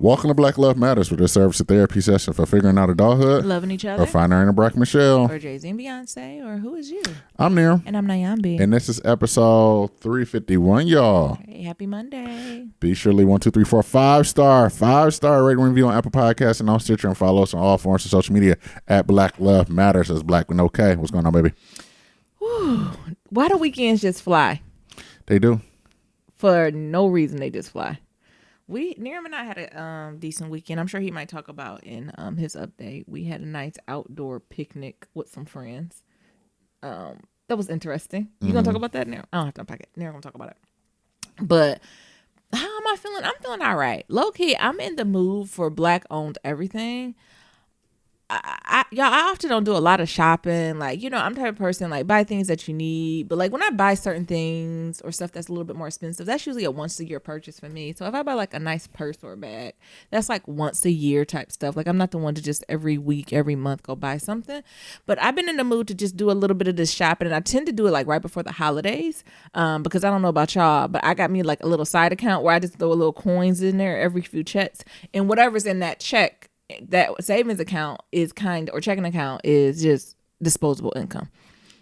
Welcome to Black Love Matters, with a service of therapy session for figuring out adulthood, loving each other, or finding Aaron and Brack Michelle, or Jay-Z and Beyonce, or who is you? I'm Neil. And I'm Nyambi. And this is episode 351, y'all. Hey, happy Monday. Be sure to leave 1, 2, 3, 4, 5-star rating review on Apple Podcasts and on Stitcher, and follow us on all forms of social media at Black Love Matters. That's Black with no K. What's going on, baby? Whew. Why do weekends just fly? They do. For no reason, they just fly. Niram and I had a decent weekend. I'm sure he might talk about in his update. We had a nice outdoor picnic with some friends. That was interesting. You gonna talk about that, Niram? I don't have to unpack it. Niram gonna talk about it. But how am I feeling? I'm feeling all right. Low key, I'm in the mood for Black owned everything. I often don't do a lot of shopping. Like, I'm the type of person, like, buy things that you need. But, like, when I buy certain things or stuff that's a little bit more expensive, that's usually a once-a-year purchase for me. So, if I buy, like, a nice purse or a bag, that's, like, once-a-year type stuff. Like, I'm not the one to just every week, every month go buy something. But I've been in the mood to just do a little bit of this shopping. And I tend to do it, like, right before the holidays because I don't know about y'all, but I got me, like, a little side account where I just throw a little coins in there every few checks. And whatever's in that check, that savings account or checking account is just disposable income.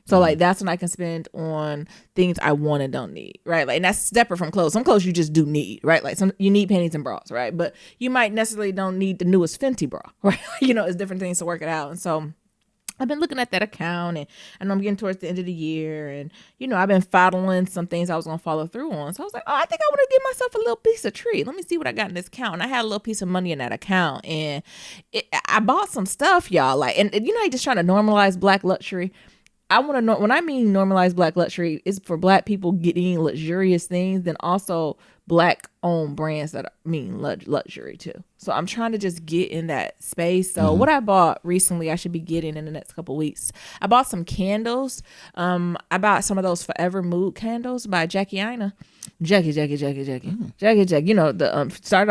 So like that's when I can spend on things I want and don't need, right? Like, and that's separate from clothes. Some clothes you just do need, right? Like you need panties and bras, right? But you might necessarily don't need the newest Fenty bra, right? It's different things to work it out. And so I've been looking at that account, and I know I'm getting towards the end of the year, and I've been following some things I was gonna follow through on. So I was like, I think I want to give myself a little piece of treat. Let me see what I got in this account. And I had a little piece of money in that account, and I bought some stuff, y'all. Like, and how you just trying to normalize Black luxury. I want to know, when I mean normalize Black luxury, is for Black people getting luxurious things, then also Black owned brands that mean luxury too. So I'm trying to just get in that space. So what I bought recently, I should be getting in the next couple weeks. I bought some candles. I bought some of those Forever Mood candles by Jackie Aina. Jackie. Jackie. Started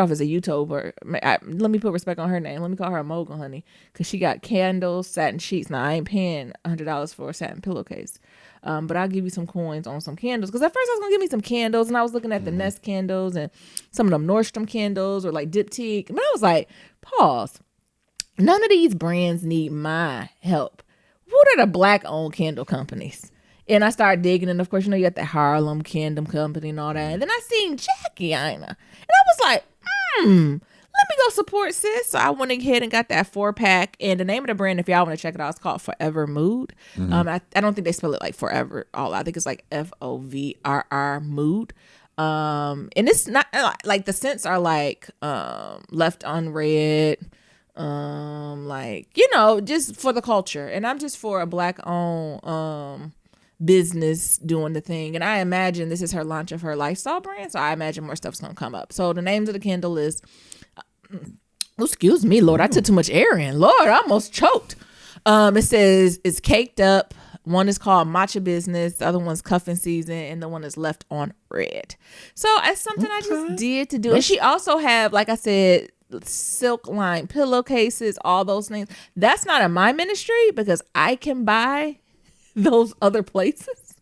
off as a YouTuber. Let me put respect on her name. Let me call her a mogul, honey, because she got candles, satin sheets. Now I ain't paying $100 for a satin pillowcase. But I'll give you some coins on some candles. Because at first I was going to give me some candles, and I was looking at the Nest candles and some of them Nordstrom candles or like Diptyque. And I was like, pause. None of these brands need my help. What are the Black-owned candle companies? And I started digging, and of course, you got the Harlem Candle Company and all that. And then I seen Jackie Aina. And I was like, let me go support sis. So I went ahead and got that 4-pack. And the name of the brand, if y'all want to check it out, it's called Forever Mood. I don't think they spell it like forever. I think it's like FOVRR Mood. And it's not like the scents are like left unread. Just for the culture. And I'm just for a Black owned business doing the thing. And I imagine this is her launch of her lifestyle brand. So I imagine more stuff's gonna come up. So the names of the candle is excuse me, Lord, I took too much air in. Lord, I almost choked. It says it's Caked Up. One is called Matcha Business. The other one's Cuffing Season. And the one is Left on Red. So it's something I just did to do. And she also have, like I said, silk lined pillowcases, all those things. That's not in my ministry because I can buy those other places.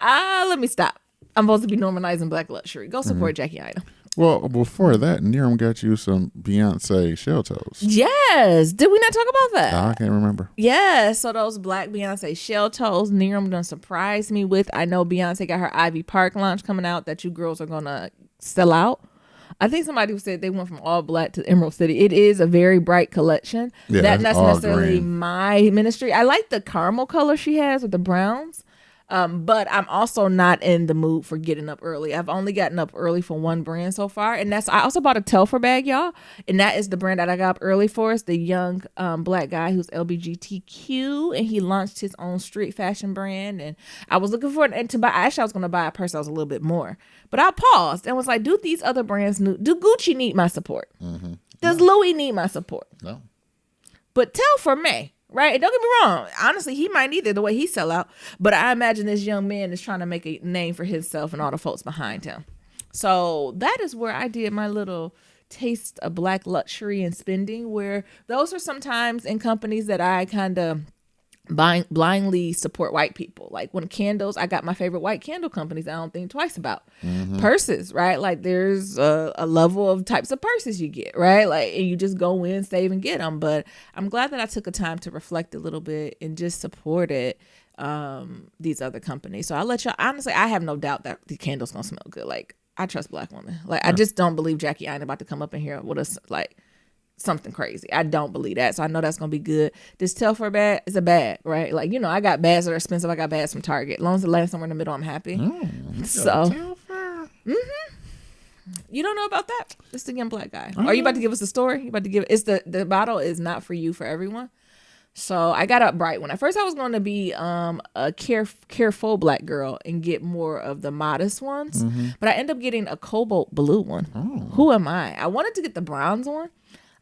Let me stop. I'm supposed to be normalizing Black luxury. Go support Jackie Aina. Well, before that, Niram got you some Beyonce shell toes. Yes. Did we not talk about that? I can't remember. Yeah. So those Black Beyonce shell toes, Niram done surprised me with. I know Beyonce got her Ivy Park launch coming out that you girls are going to sell out. I think somebody said they went from all Black to Emerald City. It is a very bright collection. Yeah, that's not necessarily green. My ministry. I like the caramel color she has with the browns. But I'm also not in the mood for getting up early. I've only gotten up early for one brand so far. And I also bought a Telfar bag, y'all. And that is the brand that I got up early for. It's the young Black guy who's LGBTQ. And he launched his own street fashion brand. And I was looking for it. And actually, I was going to buy a purse that was a little bit more. But I paused and was like, do these other brands, do Gucci need my support? Does Louis need my support? No. But Telfar may. Right? Don't get me wrong. Honestly, he might need it the way he sell out. But I imagine this young man is trying to make a name for himself and all the folks behind him. So that is where I did my little taste of Black luxury and spending, where those are sometimes in companies that I kind of blindly support white people. Like when candles, I got my favorite white candle companies I don't think twice about. Purses, right? Like there's a level of types of purses you get, right? Like, and you just go in, save and get them. But I'm glad that I took a time to reflect a little bit and just supported these other companies. So I'll let y'all, honestly, I have no doubt that the candles gonna smell good. Like I trust Black women. Like I just don't believe Jackie ain't about to come up in here with us like something crazy. I don't believe that. So I know that's gonna be good. This Telfar bag is a bag, right? Like, you know, I got bags that are expensive. I got bags from Target. As long as it lands somewhere in the middle, I'm happy. So you don't know about that? It's the young Black guy. Are you about to give us a story? You about to give it's the bottle is not for you, for everyone. So I got up bright when at first I was going to be a careful Black girl and get more of the modest ones, but I ended up getting a cobalt blue one. Who am I? I wanted to get the bronze one.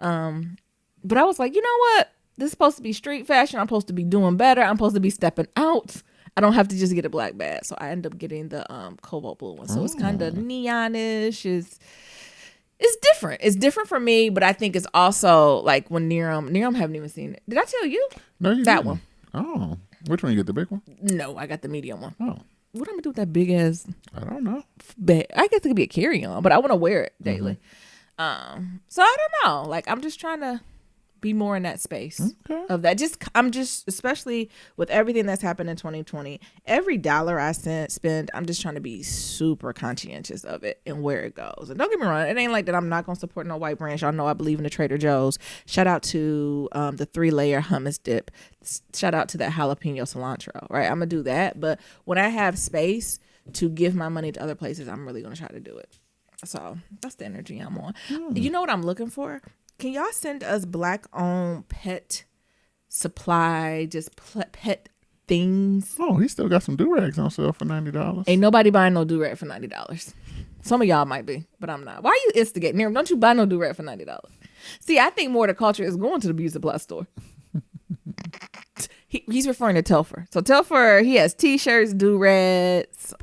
But I was like, you know what? This is supposed to be street fashion. I'm supposed to be doing better. I'm supposed to be stepping out. I don't have to just get a black bag. So I end up getting the cobalt blue one. So it's kind of neonish. It's different. It's different for me, but I think it's also like when Niram haven't even seen it. Did I tell you? No, you that didn't. one. Oh, which one? You get the big one? No, I got the medium one. Oh, What am I gonna do with that big ass I don't know. bag? I guess it could be a carry on, but I want to wear it daily. So I don't know. Like I'm just trying to be more in that space of that. I'm just, especially with everything that's happened in 2020, every dollar I spend, I'm just trying to be super conscientious of it and where it goes. And don't get me wrong, it ain't like that I'm not going to support no white brands. Y'all know I believe in the Trader Joe's. Shout out to the 3-layer hummus dip. Shout out to that jalapeno cilantro, right? I'm going to do that. But when I have space to give my money to other places, I'm really going to try to do it. So that's the energy I'm on. You know what I'm looking for? Can y'all send us Black-owned pet supply, just pet things? Oh, he still got some do-rags on sale for $90. Ain't nobody buying no do-rag for $90. Some of y'all might be, but I'm not. Why are you instigating? Miriam, don't you buy no do-rag for $90? See, I think more of the culture is going to the beauty supply store. He's referring to Telfar. So Telfar, he has t-shirts, do-rags,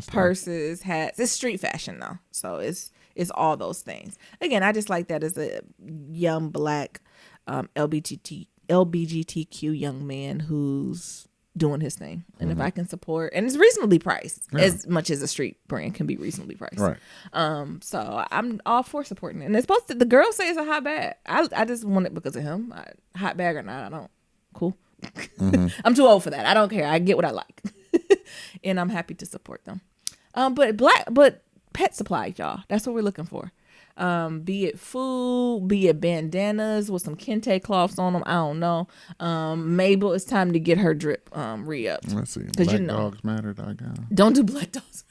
purses, hats. It's street fashion though. So it's all those things. Again, I just like that as a young Black LGBTQ young man who's doing his thing. And if I can support, and it's reasonably priced, as much as a street brand can be reasonably priced. Right. So I'm all for supporting it. And it's supposed to, the girl say it's a hot bag. I just want it because of him. Hot bag or not, I don't. Cool. I'm too old for that. I don't care. I get what I like. And I'm happy to support them. But pet supplies, y'all. That's what we're looking for. Be it food, be it bandanas with some kente cloths on them. I don't know. Mabel, it's time to get her drip re-upped. Let's see. Black Dogs Matter. Don't do Black Dogs.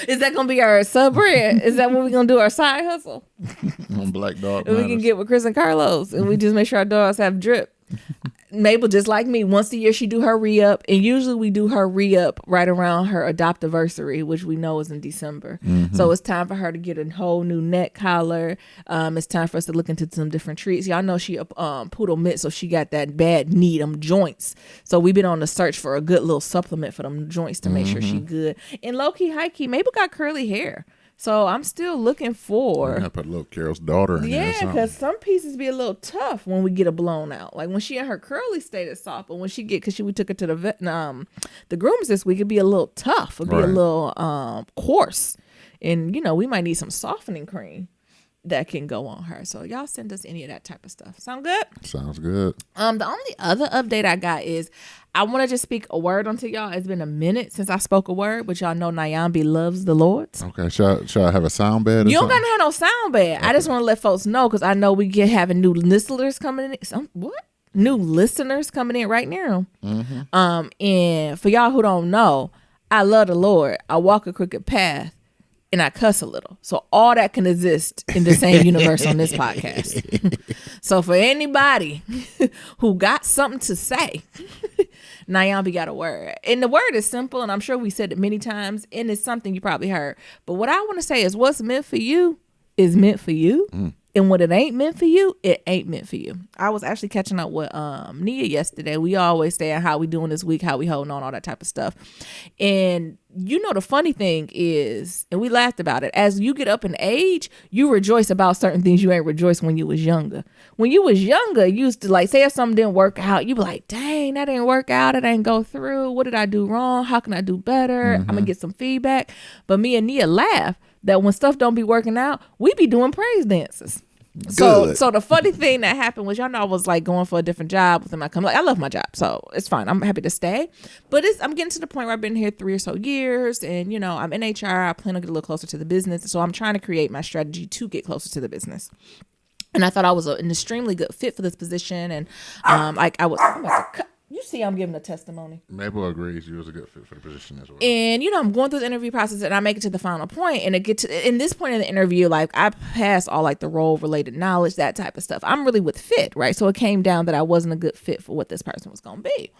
Is that gonna be our sub brand? Is that what we're gonna do, our side hustle? On Black Dog And we can get with Chris and Carlos, and we just make sure our dogs have drip. Mabel, just like me, once a year she do her re-up, and usually we do her re-up right around her adoptiversary, which we know is in December. So it's time for her to get a whole new neck collar. It's time for us to look into some different treats. Y'all know she poodle mitt, so she got that bad knee, them joints. So we've been on the search for a good little supplement for them joints to make sure she good. And low-key, high-key, Mabel got curly hair. So I'm still looking for. I put little Carol's daughter in there. Yeah, because some pieces be a little tough when we get it blown out. Like when she in her curly state, it's soft, but when she get, because we took her to the grooms this week, it'd be a little tough. It'd be a little coarse, and we might need some softening cream that can go on her. So y'all send us any of that type of stuff. Sound good? Sounds good. The only other update I got is I want to just speak a word onto y'all. It's been a minute since I spoke a word, but y'all know Nyambi loves the Lords. Okay, should I have a sound bed? You don't gotta have no sound bed. Okay. I just want to let folks know because I know we get having new listeners coming in. New listeners coming in right now. And for y'all who don't know, I love the Lord. I walk a crooked path. And I cuss a little. So all that can exist in the same universe on this podcast. So for anybody who got something to say, Nyambi got a word. And the word is simple, and I'm sure we said it many times, and it's something you probably heard. But what I want to say is what's meant for you is meant for you. And what it ain't meant for you, it ain't meant for you. I was actually catching up with Nia yesterday. We always say how we doing this week, how we holding on, all that type of stuff. And the funny thing is, and we laughed about it, as you get up in age, you rejoice about certain things you ain't rejoiced when you was younger. When you was younger, you used to like, say if something didn't work out, you be like, dang, that didn't work out. It didn't go through. What did I do wrong? How can I do better? I'm going to get some feedback. But me and Nia laugh that when stuff don't be working out, we be doing praise dances. So the funny thing that happened was, y'all know I was like going for a different job within my company. Like, I love my job, so it's fine. I'm happy to stay. But I'm getting to the point where I've been here 3 or so years, and I'm in HR. I plan to get a little closer to the business, so I'm trying to create my strategy to get closer to the business. And I thought I was an extremely good fit for this position, and I'm about to cut. You see, I'm giving a testimony. Mabel agrees you was a good fit for the position as well. And, I'm going through the interview process, and I make it to the final point, and in this point in the interview, like, I passed all like the role related knowledge, that type of stuff. I'm really with fit, right? So it came down that I wasn't a good fit for what this person was going to be.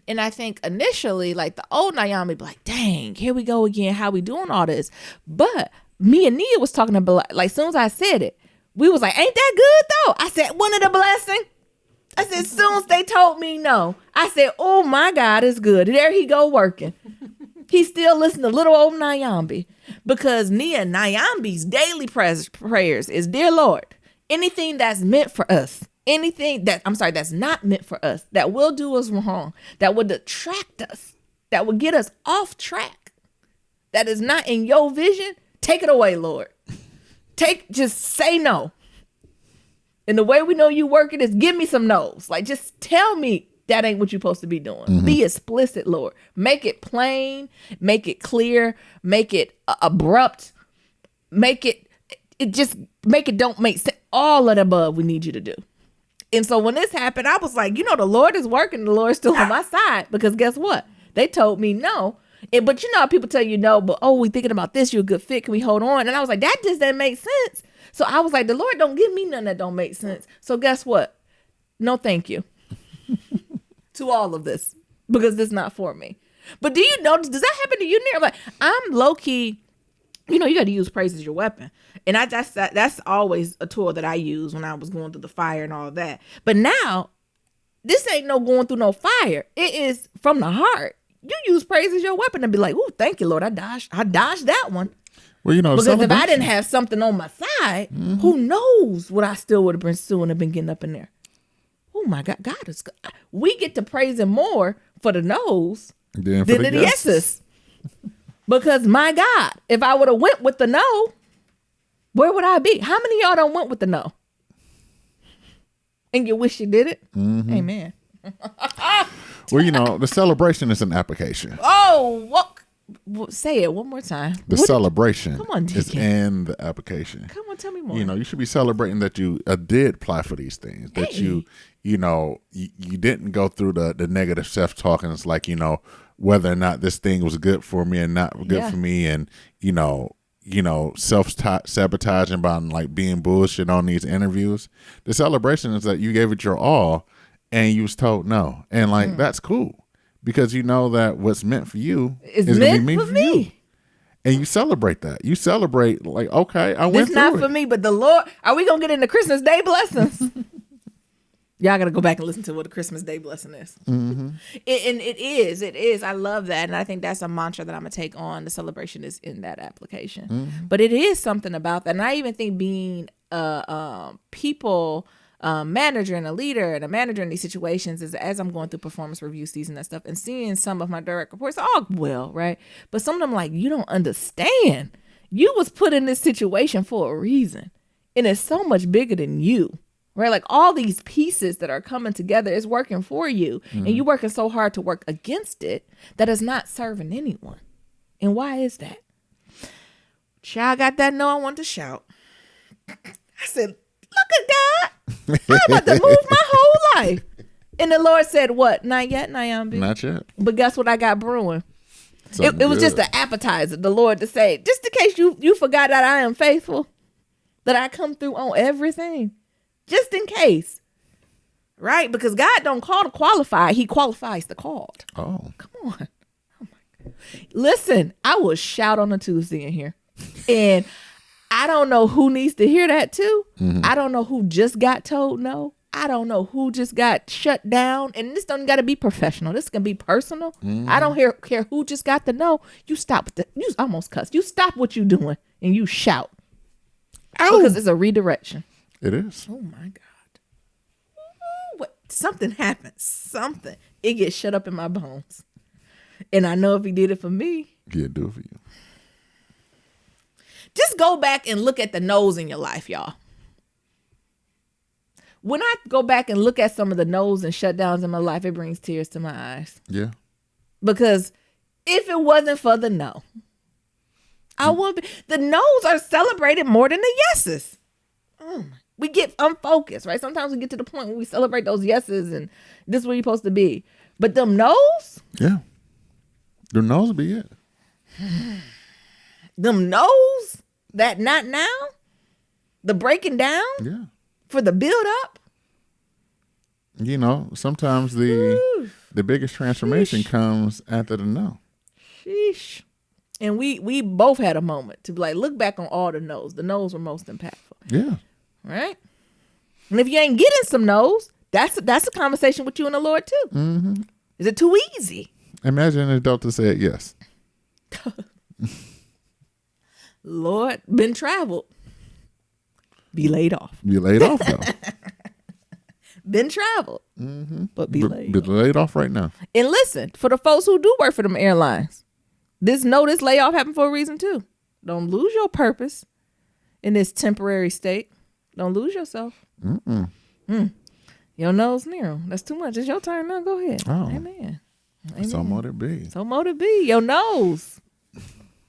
And I think initially, like, the old Naomi be like, dang, here we go again. How we doing all this? But me and Nia was talking about, like, as soon as I said it, we was like, ain't that good though? I said, wasn't it a blessing? I said, as soon as they told me no, I said, oh my God, it's good. There he go working. He still listening to little old Nyambi, because Nia Nyambi's daily prayers is, dear Lord, anything that's meant for us, that's not meant for us, that will do us wrong, that would detract us, that would get us off track, that is not in your vision, take it away, Lord. Just say no. And the way we know you working is give me some no's. Like, just tell me that ain't what you're supposed to be doing. Mm-hmm. Be explicit, Lord. Make it plain. Make it clear. Make it abrupt. Make it don't make sense. All of the above we need you to do. And so when this happened, I was like, the Lord is working. The Lord is still on my side, because guess what? They told me no. But how people tell you no, but, we thinking about this. You're a good fit. Can we hold on? And I was like, that just doesn't make sense. So I was like, the Lord don't give me none that don't make sense. So guess what? No, thank you to all of this, because this is not for me. But do you know, does that happen to you, Nia? Like, I'm low key, you got to use praise as your weapon. And that's always a tool that I use when I was going through the fire and all of that. But now, this ain't no going through no fire. It is from the heart. You use praise as your weapon and be like, "Ooh, thank you, Lord. I dodged that one." Well, because if I didn't have something on my side, who knows what I still would have been suing and been getting up in there. Oh my God, God is good. We get to praise him more for the no's than the yeses. Because my God, if I would have went with the no, where would I be? How many of y'all don't went with the no? And you wish you did it? Mm-hmm. Amen. Well, the celebration is an application. Oh, what? Say it one more time. The celebration is in the application. Come on, tell me more. You should be celebrating that you did apply for these things. That you didn't go through the negative self-talk, and it's like, whether or not this thing was good for me and not good for me, and self-sabotaging by like being bullshit on these interviews. The celebration is that you gave it your all and you was told no. And like, that's cool. Because you know that what's meant for you is meant for me. And you celebrate that. You celebrate like, okay, I went through it. This not for me, but the Lord. Are we going to get into Christmas Day blessings? Y'all got to go back and listen to what a Christmas Day blessing is. Mm-hmm. It is. I love that. And I think that's a mantra that I'm going to take on. The celebration is in that application. Mm-hmm. But it is something about that. And I even think being people manager and a leader and a manager in these situations is, as I'm going through performance review season and stuff and seeing some of my direct reports, all well, right? But some of them like, you don't understand. You was put in this situation for a reason. And it's so much bigger than you, right? Like all these pieces that are coming together is working for you. Mm-hmm. And you're working so hard to work against it that it's not serving anyone. And why is that? Child got that no, I want to shout. I said, look at God. I'm about to move my whole life. And the Lord said, what? Not yet, Nyambi. Not yet. But guess what I got brewing? It was just an appetizer, the Lord to say, just in case you forgot that I am faithful, that I come through on everything. Just in case. Right? Because God don't call to qualify. He qualifies the called. Oh. Come on. Oh my God. Listen, I will shout on a Tuesday in here. And I don't know who needs to hear that too. Mm-hmm. I don't know who just got told no. I don't know who just got shut down. And this don't got to be professional. This can be personal. I don't care who just got the no. You stop with you almost cussed. You stop what you doing and you shout. Ow. Because it's a redirection. It is. Oh my God. Ooh, what? Something happened. Something. It gets shut up in my bones. And I know if he did it for me. Yeah, do it for you. Just go back and look at the no's in your life, y'all. When I go back and look at some of the no's and shutdowns in my life, it brings tears to my eyes. Yeah. Because if it wasn't for the no, I would be. The no's are celebrated more than the yeses. We get unfocused, right? Sometimes we get to the point where we celebrate those yeses and this is where you're supposed to be. But them no's? Yeah. The no's be it. Them no's? That not now? The breaking down? Yeah. For the build up? You know, sometimes the biggest transformation comes after the no. Sheesh. And we both had a moment to be like, look back on all the no's. The no's were most impactful. Yeah. Right? And if you ain't getting some no's, that's a conversation with you and the Lord too. Mm-hmm. Is it too easy? Imagine if Delta said yes. Lord, been traveled. Be laid off. Be laid off though. Been traveled. Mm-hmm. But be laid Be off. laid off right now. And listen, for the folks who do work for them airlines, this layoff happened for a reason too. Don't lose your purpose in this temporary state. Don't lose yourself. Your nose, Nero. That's too much. It's your turn now. Go ahead. Oh. Amen. So mote it be. So mote it be. Your nose.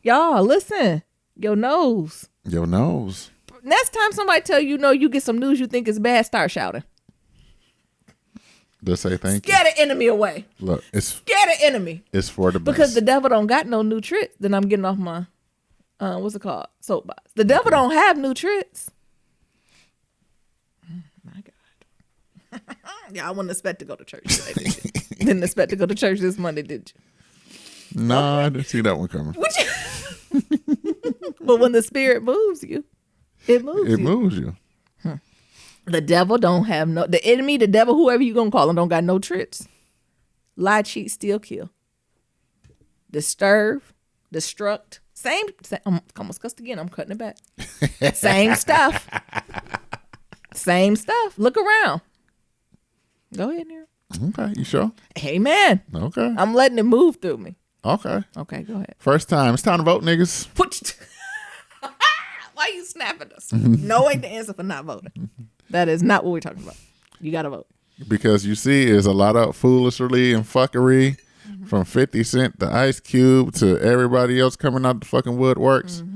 Y'all, listen. Your nose. Your nose. Next time somebody tell you no, you get some news you think is bad, start shouting. Just say thank you. Scare the enemy away. Look, it's Scare the enemy. It's for the best. Because the devil don't got no new tricks. Then I'm getting off my what's it called? Soapbox. The devil don't have new tricks. My God. Yeah, I wasn't expect to go to church today, did you? Didn't expect to go to church this Monday, did you? No, I didn't see that one coming. But when the spirit moves you, it moves you. It moves you. The devil don't have the enemy, the devil, whoever you gonna call him, don't got no tricks. Lie, cheat, steal, kill. Disturb, destruct. Same I'm almost cussed again. I'm cutting it back. Same stuff. Same stuff. Look around. Go ahead, Nero. Okay, you sure? Amen. Okay. I'm letting it move through me. Okay. Okay, go ahead. First time. It's time to vote, niggas. Why you snapping us? No ain't the answer for not voting. That is not what we're talking about. You got to vote. Because you see, is a lot of foolery and fuckery from 50 Cent to Ice Cube to everybody else coming out the fucking woodworks.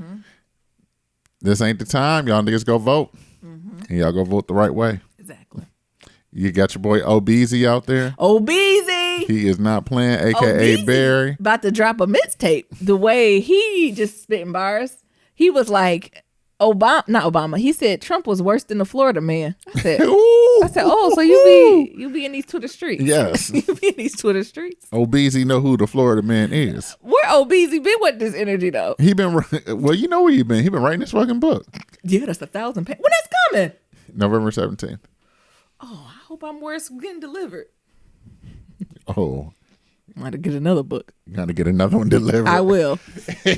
This ain't the time. Y'all niggas go vote. And y'all go vote the right way. Exactly. You got your boy Obeezy out there. Obeezy. He is not playing, a.k.a. Barry. About to drop a mixtape. The way he just spitting bars. He was like, not Obama. He said Trump was worse than the Florida man. I said, oh, so you be in these Twitter streets. Yes. You be in these Twitter streets. Obeezy know who the Florida man is. Where Obeezy been with this energy though? He been, well, you know where he been. He been writing this fucking book. Yeah, that's 1,000 pages. When that's coming? November 17th. Oh, I hope I'm worse getting delivered. Oh. Might have get another book. Gotta get another one delivered. I will.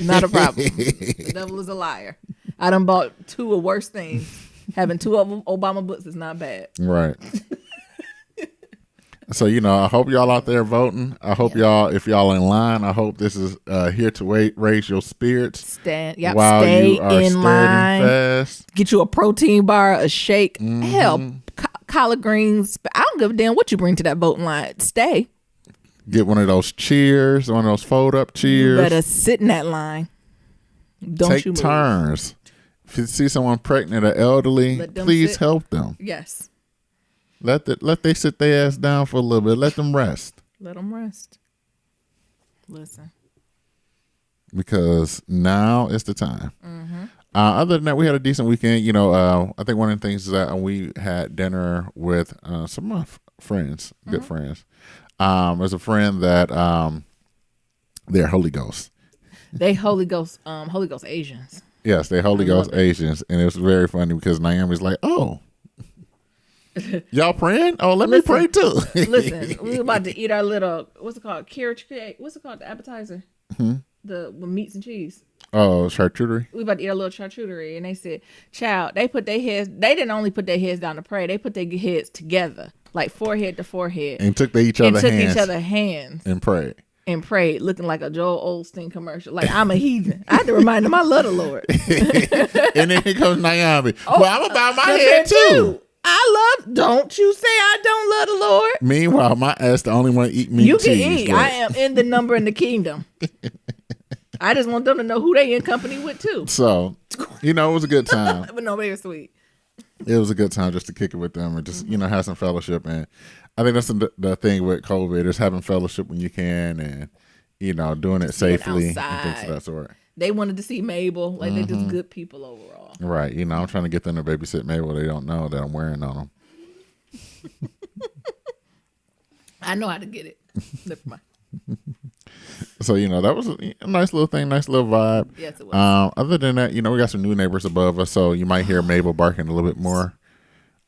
Not a problem. The devil is a liar. I done bought 2 of worse things. Having 2 of Obama books is not bad. Right. So, I hope y'all out there voting. I hope y'all, if y'all in line, I hope this is here to raise your spirits. While stay you are in line. Fast. Get you a protein bar, a shake. Hell, collard greens. I don't give a damn what you bring to that voting line. Stay. Get one of those cheers, one of those fold-up cheers. You better sit in that line. Don't Take you move. turns. If you see someone pregnant or elderly, please help them. Yes. Let they sit their ass down for a little bit. Let them rest. Let them rest. Listen. Because now is the time. Other than that, we had a decent weekend. I think one of the things is that we had dinner with some of my friends, good friends. There's a friend that they're Holy Ghost. They Holy Ghost Asians. Yes, they're Holy Ghost Asians, and it was very funny because Naomi's like, "Oh, Y'all praying? Oh, let me pray too. Listen, we were about to eat our little, what's it called? Carrot cake. What's it called? The appetizer. The with meats and cheese. Oh, charcuterie. We about to eat a little charcuterie, and they said, "Child, they put their heads. They didn't only put their heads down to pray. They put their heads together, like forehead to forehead, And took each other's hands and prayed. And prayed, looking like a Joel Osteen commercial. Like, I'm a heathen. I had to remind them I love the Lord. And then here comes Naomi. Well, I'm about my head too. Don't you say I don't love the Lord. Meanwhile, my ass the only one eat meat You and can cheese. eat. I am in the number in the kingdom. I just want them to know who they in company with too. So, it was a good time. But no, they were sweet. It was a good time just to kick it with them and just, have some fellowship. And I think that's the thing with COVID is having fellowship when you can and, doing it safely and things of that sort. They wanted to see Mabel. Like, they're just good people overall. Right. I'm trying to get them to babysit Mabel. They don't know that I'm wearing on them. I know how to get it. Never mind. So, that was a nice little thing, nice little vibe. Yes, it was. Other than that, we got some new neighbors above us, so you might hear Mabel barking a little bit more.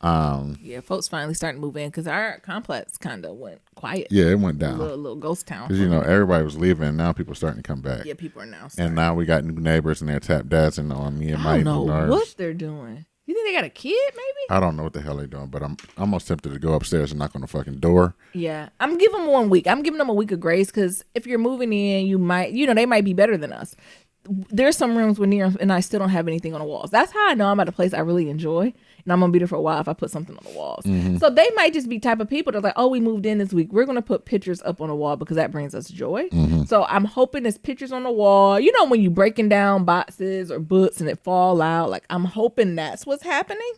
Yeah, folks finally starting to move in because our complex kind of went quiet. Yeah, it went down. A little ghost town. Because, everybody was leaving, and now people are starting to come back. Yeah, people are now And now we got new neighbors, and they're tap dancing on me and my nerves. I don't know nerves. what they're doing. You think they got a kid, maybe? I don't know what the hell they're doing, but I'm almost tempted to go upstairs and knock on the fucking door. Yeah, I'm giving them 1 week. I'm giving them a week of grace because if you're moving in, you might, they might be better than us. There's some rooms where Near and I still don't have anything on the walls. That's how I know I'm at a place I really enjoy, and I'm gonna be there for a while if I put something on the walls. So they might just be type of people that are like, oh, we moved in this week. We're gonna put pictures up on the wall because that brings us joy. So I'm hoping there's pictures on the wall. When you breaking down boxes or books and it fall out, like I'm hoping that's what's happening.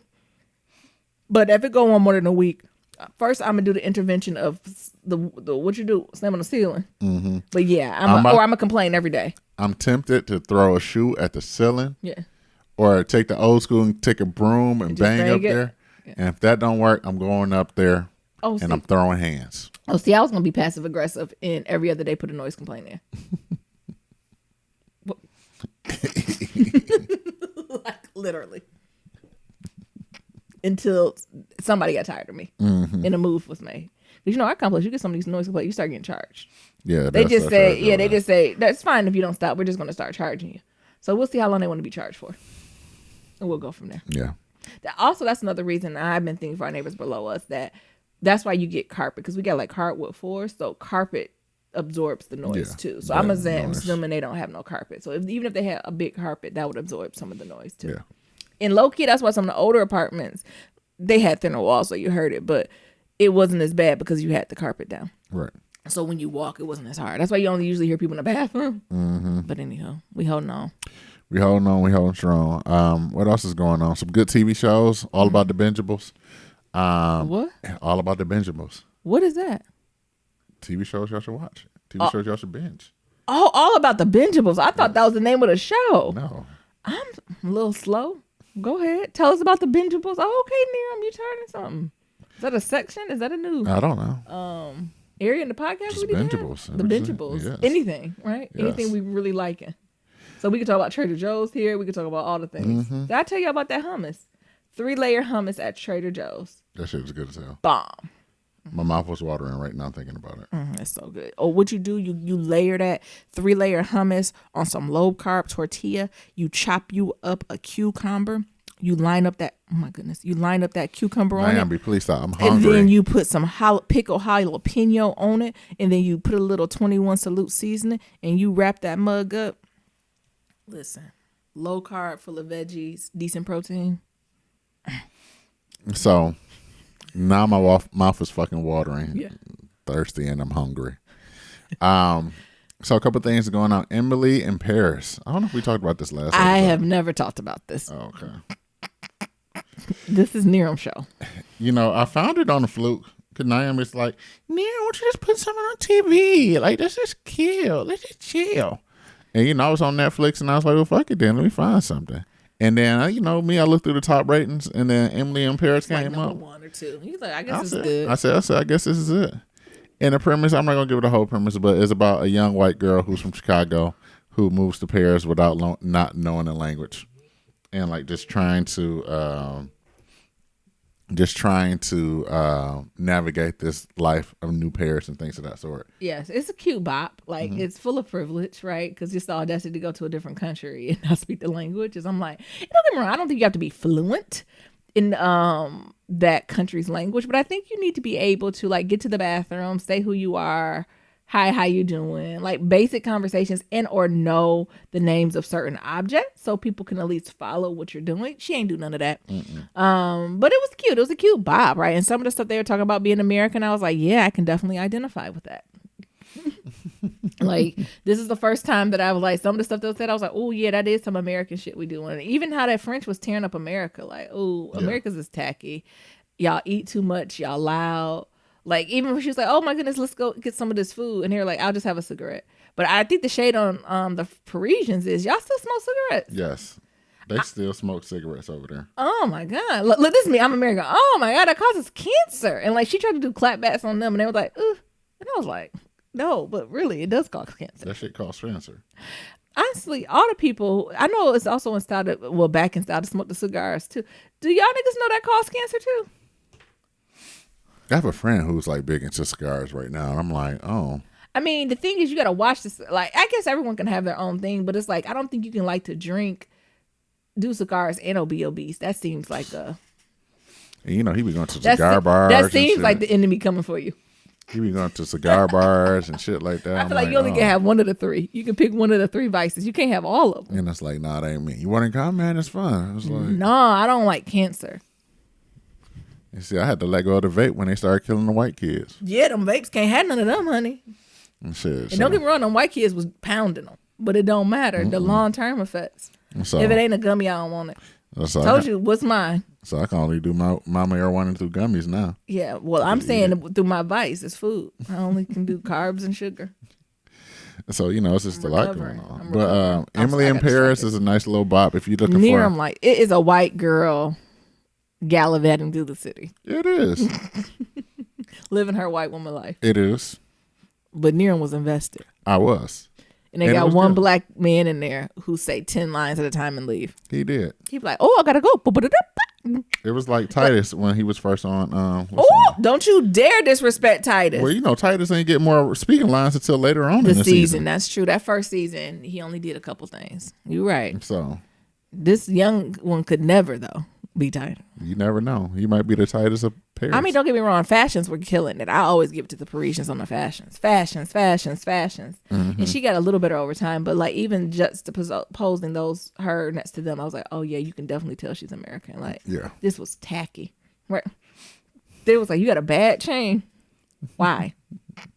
But if it go on more than a week, first I'm gonna do the intervention of the what you do, slam on the ceiling. But yeah, I'm gonna complain every day. I'm tempted to throw a shoe at the ceiling. Yeah. Or take the old school and take a broom and bang up there. Yeah. And if that don't work, I'm going up there and I'm throwing hands. Oh, see, I was gonna be passive aggressive and every other day put a noise complaint in. Like literally. Until somebody got tired of me and a move was made. Because our complex, you get some of these noise complaints, you start getting charged. Yeah, they just say that's fine if you don't stop. We're just going to start charging you. So we'll see how long they want to be charged for, and we'll go from there. Yeah. That's another reason I've been thinking for our neighbors below us that's why you get carpet because we got like hardwood floors, so carpet absorbs the noise too. So I'm assuming they don't have no carpet. So even if they had a big carpet, that would absorb some of the noise too. Yeah. In low key, that's why some of the older apartments they had thinner walls, so you heard it, but it wasn't as bad because you had the carpet down. Right. So when you walk, it wasn't as hard. That's why you only usually hear people in the bathroom. But anyhow, we holding on. We holding strong. What else is going on? Some good TV shows. All About the Bingeables. What? All About the Bingeables. What is that? TV shows y'all should watch. TV shows y'all should binge. Oh, All About the Bingeables. I thought that was the name of the show. No. I'm a little slow. Go ahead. Tell us about the Bingeables. Oh, okay, Niram, you turning something. Is that a section? Is that a new? I don't know. Area in the podcast? Just Bingeables. The Bingeables. Yes. Anything, right? Yes. Anything we really liking. So we can talk about Trader Joe's here. We can talk about all the things. Did I tell you about that hummus? 3-layer hummus at Trader Joe's. That shit was good as hell. Bomb. My mouth was watering right now thinking about it. It's so good. Or what you do, you layer that 3-layer hummus on some low carb tortilla. You chop you up a cucumber. You line up that, oh my goodness, you line up that cucumber on it. Please stop. I'm hungry. And then you put some pickled jalapeno on it. And then you put a little 21 Salute seasoning and you wrap that mug up. Listen, low carb, full of veggies, decent protein. So now my mouth is fucking watering. Yeah. Thirsty and I'm hungry. So a couple things going on. Emily in Paris. I don't know if we talked about this last I have never talked about this. Oh, okay. This is Niram's show. I found it on a fluke. Because Naomi's like, Niram, why don't you just put something on TV? Like, let's just kill. Let's just chill. And, I was on Netflix and I was like, well, fuck it then. Let me find something. And then, I looked through the top ratings and then Emily in Paris came like up. 1 or 2. He's like, I guess it's good. I said, I guess this is it. And the premise, I'm not going to give it the whole premise, but it's about a young white girl who's from Chicago who moves to Paris without not knowing the language. And, just trying to just trying to navigate this life of new parents and things of that sort. Yes, it's a cute bop. Like it's full of privilege, right? Because just the audacity to go to a different country and not speak the language is. I'm like, don't get me wrong. I don't think you have to be fluent in that country's language, but I think you need to be able to like get to the bathroom, say who you are, hi, how you doing, like basic conversations, and or know the names of certain objects so people can at least follow what you're doing. She ain't do none of that. But it was cute. It was a cute bob, right? And some of the stuff they were talking about being American, I was like, yeah, I can definitely identify with that. Like, this is the first time that I was like, some of the stuff they said, I was like, oh yeah, that is some American shit we do. And even how that French was tearing up America, like, oh, America's is tacky. Y'all eat too much. Y'all loud. Like, even when she was like, oh my goodness, let's go get some of this food. And they're like, I'll just have a cigarette. But I think the shade on the Parisians is y'all still smoke cigarettes. Yes. They still smoke cigarettes over there. Oh my God. Look, this is me. I'm American. Oh my God, that causes cancer. And like, she tried to do clapbacks on them and they were like, ugh. And I was like, no, but really, it does cause cancer. That shit causes cancer. Honestly, all the people, I know it's also in style to, well, back in style to smoke the cigars too. Do y'all niggas know that cause cancer too? I have a friend who's like big into cigars right now. And I'm like, oh. I mean, the thing is, you got to watch this. Like, I guess everyone can have their own thing, but it's like, I don't think you can like to drink, do cigars, and be obese. That seems like a. And you know, he be going to cigar bars. That seems like the enemy coming for you. He be going to cigar bars and shit like that. I feel like you only can have one of the three. You can pick one of the three vices. You can't have all of them. And it's like, nah, that ain't me. You want to come, man? It's fun. It's like, no, I don't like cancer. You see, I had to let go of the vape when they started killing the white kids. Yeah, them vapes can't have none of them, honey. And shit. And don't get me wrong, them white kids was pounding them, but it don't matter. The long term effects. So, if it ain't a gummy, I don't want it. So Told you, what's mine? So I can only do my marijuana through gummies now. Yeah, well, I'm saying through my vice, it's food. I only can do carbs and sugar. So, you know, it's just a lot going on. But Emily in Paris is a nice little bop if you're looking for. I'm like, it is a white girl gallivanting through the city. It is. Living her white woman life. It is. But Niram was invested. I was. And they got one black man in there who say 10 lines at a time and leave. He did. He be like, oh, I gotta go. It was like Titus when he was first on. Don't you dare disrespect Titus. Well, you know, Titus ain't get more speaking lines until later on in the season. That's true. That first season, he only did a couple things. You're right. So this young one could never, though, be Titus. You never know. He might be the Titus of Paris. I mean, don't get me wrong. Fashions were killing it. I always give it to the Parisians on the fashions. Fashions. Mm-hmm. And she got a little better over time. But like even just posing her next to them, I was like, oh yeah, you can definitely tell she's American. Like, yeah, this was tacky. Right? They was like, you got a bad chain. Why? And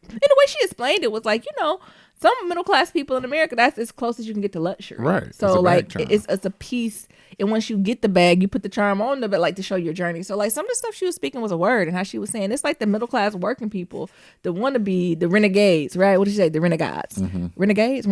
the way she explained it was like, you know, some middle class people in America, that's as close as you can get to luxury. Right. So like it's a piece. And once you get the bag, you put the charm on the bag, like to show your journey. So like some of the stuff she was speaking was a word, and how she was saying it's like the middle class working people, the wannabe, the renegades, right? What did she say? The renegades, renegades,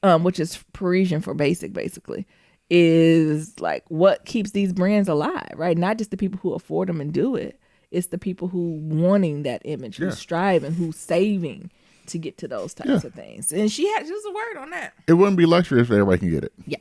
which is Parisian for basic, basically, is like what keeps these brands alive, right? Not just the people who afford them and do it. It's the people who wanting that image, who's striving, who's saving to get to those types of things. And she was a word on that. It wouldn't be luxury if everybody can get it. Yeah.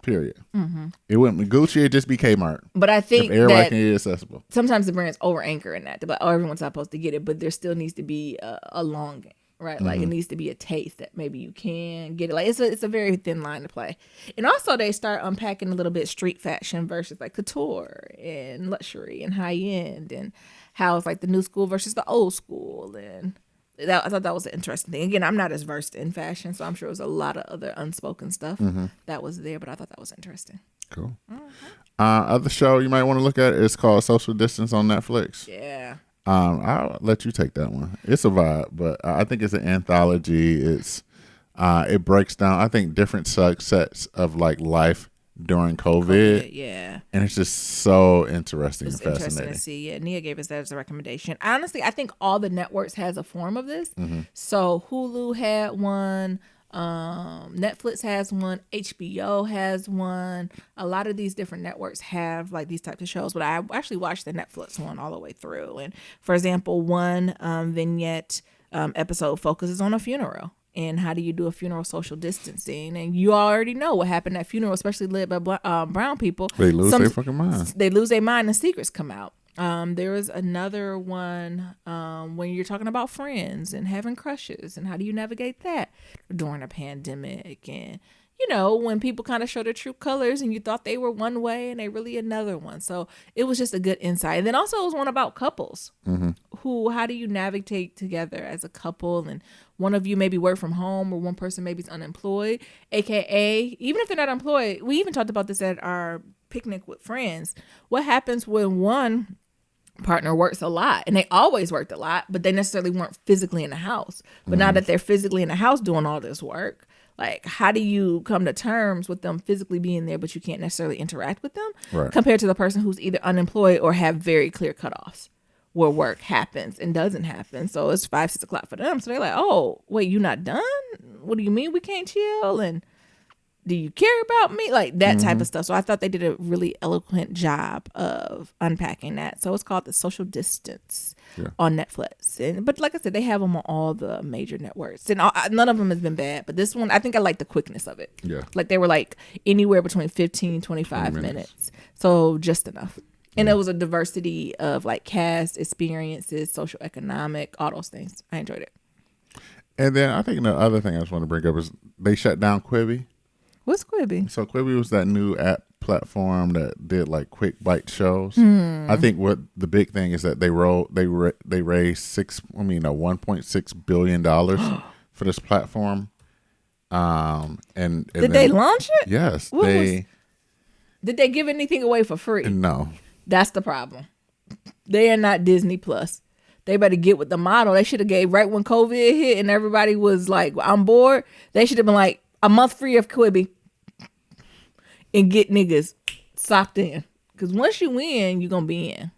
Period. Mm-hmm. It wouldn't be Gucci. It'd just be Kmart. But I think if everybody can get accessible. Sometimes the brands over anchor in that. But everyone's supposed to get it. But there still needs to be a longing, right? Like it needs to be a taste that maybe you can get it. Like it's a very thin line to play. And also they start unpacking a little bit street fashion versus like couture and luxury and high end, and how it's like the new school versus the old school. And I thought that was an interesting thing. Again, I'm not as versed in fashion, so I'm sure there's a lot of other unspoken stuff that was there, but I thought that was interesting. Cool. Other show you might want to look at is called Social Distance on Netflix. Yeah. I'll let you take that one. It's a vibe, but I think it's an anthology. It breaks down, I think, different sets of like life during COVID. Yeah. And it's just so interesting and fascinating. Interesting to see. Yeah, Nia gave us that as a recommendation. Honestly, I think all the networks has a form of this. So Hulu had one, Netflix has one, HBO has one. A lot of these different networks have like these types of shows, but I actually watched the Netflix one all the way through. And for example, one vignette episode focuses on a funeral. And how do you do a funeral social distancing? And you already know what happened at funeral, especially led by brown people. They lose their fucking mind. They lose their mind and secrets come out. There was another one when you're talking about friends and having crushes and how do you navigate that during a pandemic, and when people kind of show their true colors and you thought they were one way and they really another one. So it was just a good insight. And then also it was one about couples. How do you navigate together as a couple, and one of you maybe work from home or one person maybe is unemployed, aka even if they're not employed. We even talked about this at our picnic with friends. What happens when one partner works a lot, and they always worked a lot, but they necessarily weren't physically in the house. But now that they're physically in the house doing all this work, like, how do you come to terms with them physically being there, but you can't necessarily interact with them, right, compared to the person who's either unemployed or have very clear cutoffs where work happens and doesn't happen. So it's 5, 6 o'clock for them. So they're like, oh, wait, you not done? What do you mean we can't chill? And do you care about me? Like that type of stuff. So I thought they did a really eloquent job of unpacking that. So it's called The Social Distance on Netflix. But like I said, they have them on all the major networks. And none of them has been bad. But this one, I think I like the quickness of it. Yeah. Like they were like anywhere between 15, 25 minutes. So just enough. And it was a diversity of like cast, experiences, social, economic, all those things. I enjoyed it. And then I think the other thing I just want to bring up is they shut down Quibi. What's Quibi? So Quibi was that new app platform that did like quick bite shows. I think what the big thing is that they raised $1.6 billion for this platform. And did they launch it? Yes, did they give anything away for free? No, that's the problem. They are not Disney Plus. They better get with the model. They should have gave right when COVID hit and everybody was like, I'm bored. They should have been like a month free of Quibi. And get niggas socked in. Because once you win, you're going to be in.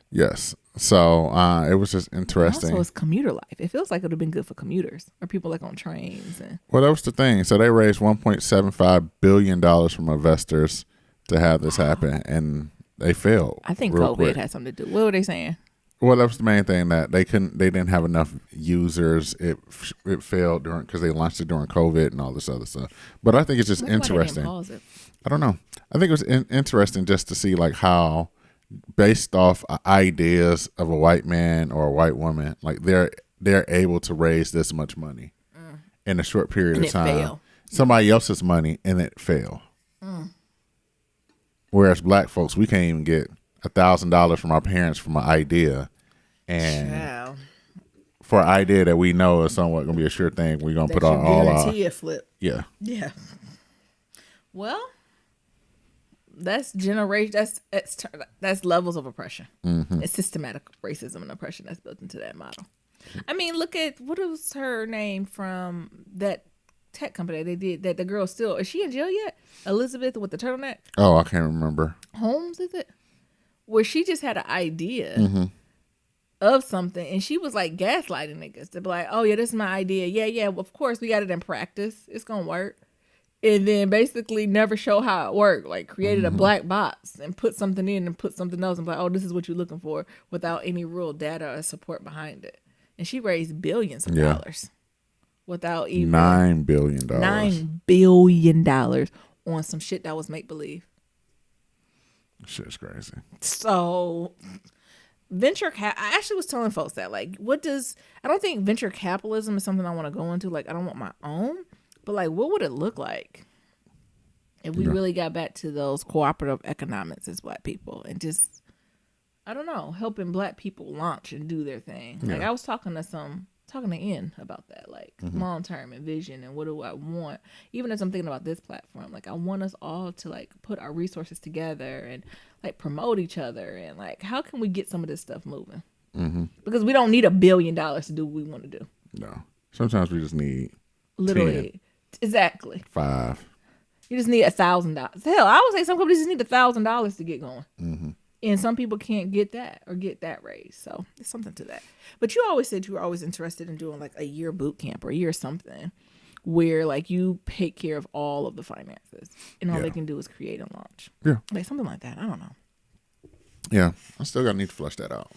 Yes. So it was just interesting. Also, it's commuter life. It feels like it would have been good for commuters or people like on trains. Well, that was the thing. So they raised $1.75 billion from investors to have this happen. And they failed. I think COVID had something to do. What were they saying? Well, that was the main thing, that they didn't have enough users. It failed because they launched it during COVID and all this other stuff. But I think it's just interesting. I don't know. I think it was interesting just to see like how, based off ideas of a white man or a white woman, like they're able to raise this much money in a short period of time. Fail. Somebody else's money and it failed. Whereas black folks, we can't even get $1,000 from our parents from an idea, and for an idea that we know is somewhat going to be a sure thing, we're going to put all our flip. Yeah. Well, that's generation. That's levels of oppression. It's systematic racism and oppression that's built into that model. I mean, look at what was her name from that tech company they did that the girl still, is she in jail yet? Elizabeth with the turtleneck. Oh, I can't remember. Holmes, is it? Where she just had an idea of something, and she was like gaslighting niggas to be like, oh yeah, this is my idea. Yeah, of course we got it in practice. It's gonna work. And then basically never show how it worked. Like created a black box and put something in and put something else and be like, oh, this is what you're looking for, without any real data or support behind it. And she raised billions of dollars without even $9 billion. $9 billion on some shit that was make believe. Shit's crazy. So I actually was telling folks that, like, I don't think venture capitalism is something I want to go into. Like, I don't want my own, but like, what would it look like if we really got back to those cooperative economics as black people and just, I don't know, helping black people launch and do their thing. Like, I was talking to Ian about that, like long term and vision and what do I want. Even as I'm thinking about this platform, like I want us all to like put our resources together and like promote each other and like how can we get some of this stuff moving? Because we don't need $1 billion to do what we want to do. No, sometimes we just need literally 10, exactly 5. You just need $1,000. Hell, I would say some companies just need $1,000 to get going. And some people can't get that or get that raise. So there's something to that. But you always said you were always interested in doing like a year boot camp or a year something where like you take care of all of the finances and all they can do is create and launch. Yeah. Like something like that. I don't know. Yeah, I still got to need to flush that out.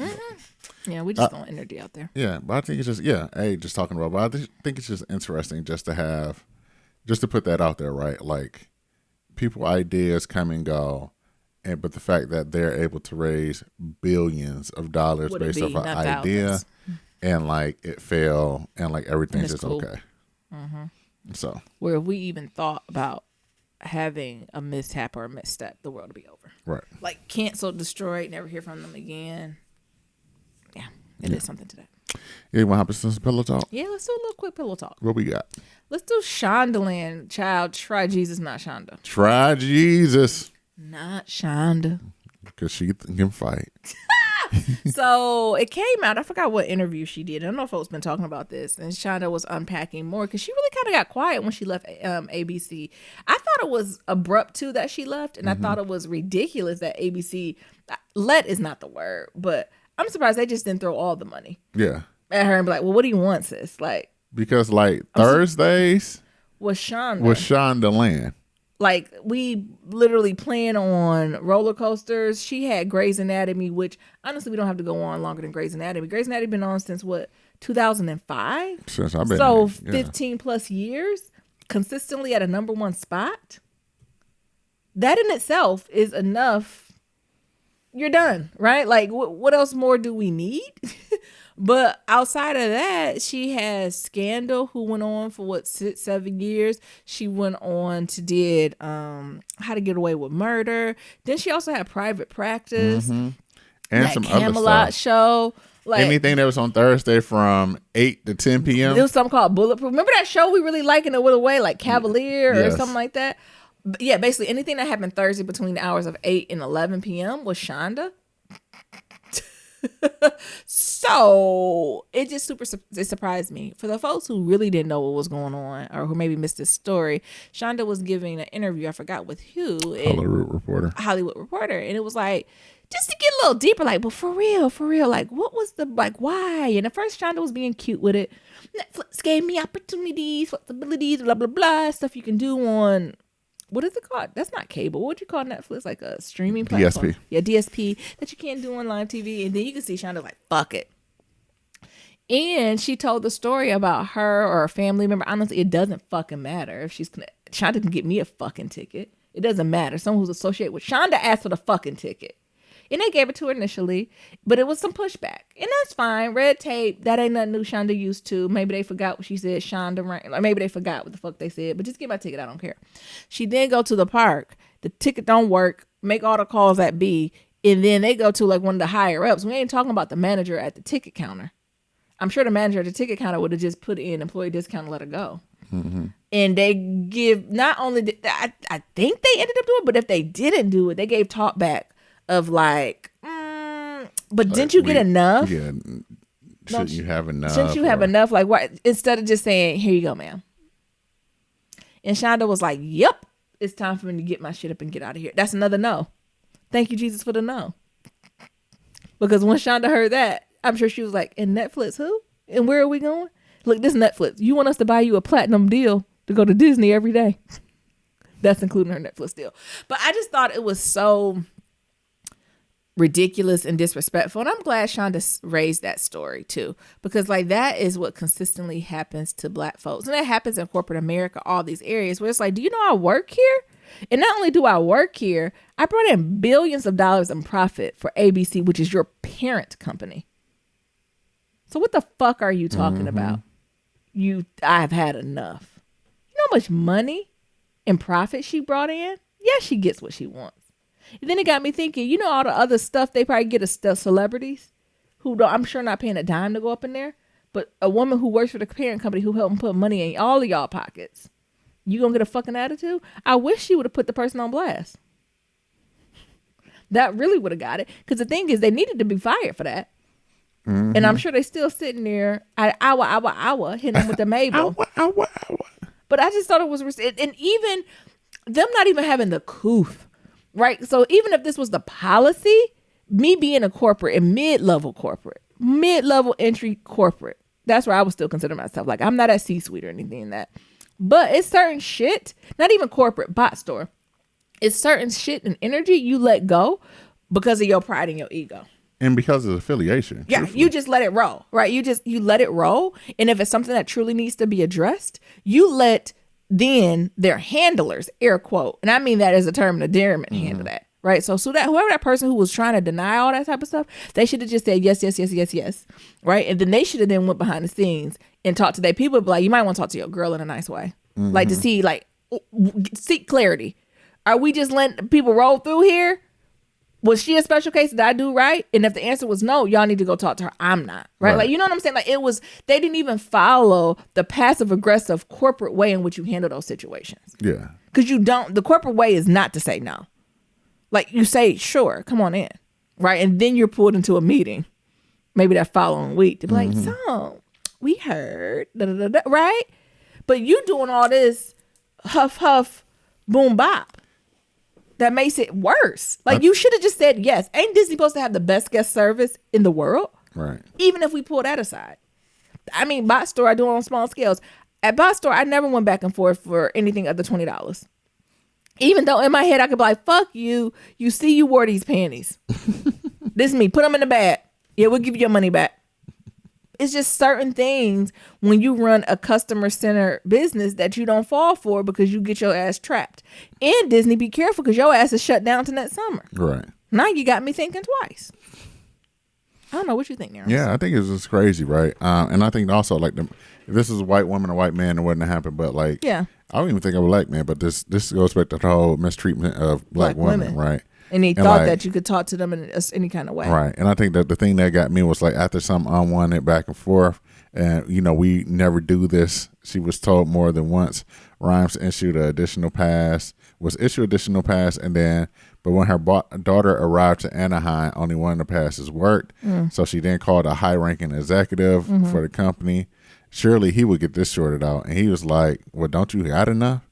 Yeah, we just throwing energy out there. Yeah, but I think it's just just talking about. But I think it's just interesting just to put that out there, right? Like people ideas come and go, but the fact that they're able to raise billions of dollars based off an idea, and like it failed, and like everything's just cool. Okay. So where if we even thought about having a mishap or a misstep, the world would be over. Right. Like canceled, destroyed, never hear from them again. Yeah, it is something to that. Yeah, you want to hop into some pillow talk? Yeah, let's do a little quick pillow talk. What we got? Let's do Shondaland. Child, try Jesus, not Shonda. Try Jesus. Not Shonda. Because she can fight. So it came out, I forgot what interview she did. I don't know if folks been talking about this. And Shonda was unpacking more because she really kind of got quiet when she left ABC. I thought it was abrupt too that she left. And I thought it was ridiculous that ABC, let is not the word, but I'm surprised they just didn't throw all the money at her and be like, well, what do you want, sis? Like, because like Thursdays was Shonda Land. Like, we literally plan on roller coasters. She had Grey's Anatomy, which honestly we don't have to go on longer than Grey's Anatomy. Grey's Anatomy been on since what, 2005? Since I've been so 15 plus years consistently at a number one spot. That in itself is enough. You're done, right? Like, what else more do we need? But outside of that, she has Scandal, who went on for 6-7 years. She went on to did How to Get Away with Murder. Then she also had Private Practice and that some Camelot other stuff. Show. Like anything that was on Thursday from 8 to 10 p.m. There was something called Bulletproof. Remember that show we really liked in a little way, like Cavalier or something like that? But yeah, basically anything that happened Thursday between the hours of 8 and 11 p.m. was Shonda. So it just it surprised me. For the folks who really didn't know what was going on or who maybe missed this story, Shonda was giving an interview, I forgot with who. Hollywood Reporter. And it was like, just to get a little deeper, like, but for real, like, what was why? And at first Shonda was being cute with it. Netflix gave me opportunities, flexibilities, blah, blah, blah, stuff you can do on, what is it called? That's not cable. What would you call Netflix? Like a streaming platform? DSP. Yeah, DSP that you can't do on live TV. And then you can see Shonda like, fuck it. And she told the story about her or a family member. Honestly, it doesn't fucking matter if Shonda can get me a fucking ticket. It doesn't matter. Someone who's associated with Shonda asked for the fucking ticket. And they gave it to her initially, but it was some pushback. And that's fine. Red tape, that ain't nothing new Shonda used to. Maybe they forgot what she said, Shonda, or maybe they forgot what the fuck they said, but just get my ticket, I don't care. She then go to the park. The ticket don't work. Make all the calls at B. And then they go to like one of the higher ups. We ain't talking about the manager at the ticket counter. I'm sure the manager at the ticket counter would have just put in employee discount and let her go. Mm-hmm. And they give, not only, I think they ended up doing it, but if they didn't do it, they gave talk back of like, but didn't you get enough? Yeah. Shouldn't you have enough? Shouldn't you have enough? Like, why, instead of just saying, here you go, ma'am. And Shonda was like, yep, it's time for me to get my shit up and get out of here. That's another no. Thank you, Jesus, for the no. Because when Shonda heard that, I'm sure she was like, and Netflix who? And where are we going? Look, this Netflix. You want us to buy you a platinum deal to go to Disney every day? That's including her Netflix deal. But I just thought it was so ridiculous and disrespectful. And I'm glad Shonda raised that story too, because like that is what consistently happens to Black folks. And that happens in corporate America, all these areas where it's like, do you know I work here? And not only do I work here, I brought in billions of dollars in profit for ABC, which is your parent company. So what the fuck are you talking about? I've had enough. You know how much money and profit she brought in? Yeah, she gets what she wants. And then it got me thinking, you know all the other stuff they probably get as celebrities who don't, I'm sure not paying a dime to go up in there, but a woman who works for the parent company who helped them put money in all of y'all pockets. You gonna get a fucking attitude? I wish she would have put the person on blast. That really would have got it. Because the thing is, they needed to be fired for that. Mm-hmm. And I'm sure they still sitting there at hour, hitting them with the Mabel. Hour. But I just thought it was, and even them not even having the couth, right? So even if this was the policy, me being a corporate and mid-level entry corporate, that's where I would still consider myself. Like, I'm not at C-suite or anything in that. But it's certain shit, not even corporate, bot store. It's certain shit and energy you let go because of your pride and your ego. And because of affiliation. Yeah, truthfully. you just let it roll, right? You let it roll. And if it's something that truly needs to be addressed, you let then their handlers, air quote, and I mean that as a term of endearment, handle that, right? So that whoever that person who was trying to deny all that type of stuff, they should have just said yes, yes, yes, yes, yes, right? And then they should have then went behind the scenes and talked to their people. Be like, you might want to talk to your girl in a nice way, like to see, like, seek clarity. Are we just letting people roll through here? Was she a special case? Did I do right? And if the answer was no, y'all need to go talk to her. I'm not. Right? Like, you know what I'm saying? Like, they didn't even follow the passive aggressive corporate way in which you handle those situations. Yeah. Because the corporate way is not to say no. Like, you say, sure, come on in. Right? And then you're pulled into a meeting, maybe that following week, to be like, so, we heard, right? But you doing all this huff, huff, boom, bop. That makes it worse. Like, you should have just said yes. Ain't Disney supposed to have the best guest service in the world? Right. Even if we pull that aside. I mean, Bot Store, I do it on small scales. At Bot Store, I never went back and forth for anything under $20. Even though in my head, I could be like, fuck you. You see you wore these panties. This is me. Put them in the bag. Yeah, we'll give you your money back. It's just certain things when you run a customer-centered business that you don't fall for because you get your ass trapped. And Disney, be careful because your ass is shut down to next summer. Right. Now you got me thinking twice. I don't know what you think, Aaron. Yeah, I think it's just crazy, right? And I think also, like, if this is a white woman or white man, it wouldn't have happened. But, like, Yeah. I don't even think of a black man, but this goes back to the whole mistreatment of black women, right? And he thought that you could talk to them in any kind of way. Right. And I think that the thing that got me was, like, after some unwanted back and forth, and, you know, we never do this. She was told more than once. Rhymes issued an additional pass, and then, but when her daughter arrived to Anaheim, only one of the passes worked. So she then called a high-ranking executive for the company. Surely he would get this sorted out. And he was like, well, don't you got enough?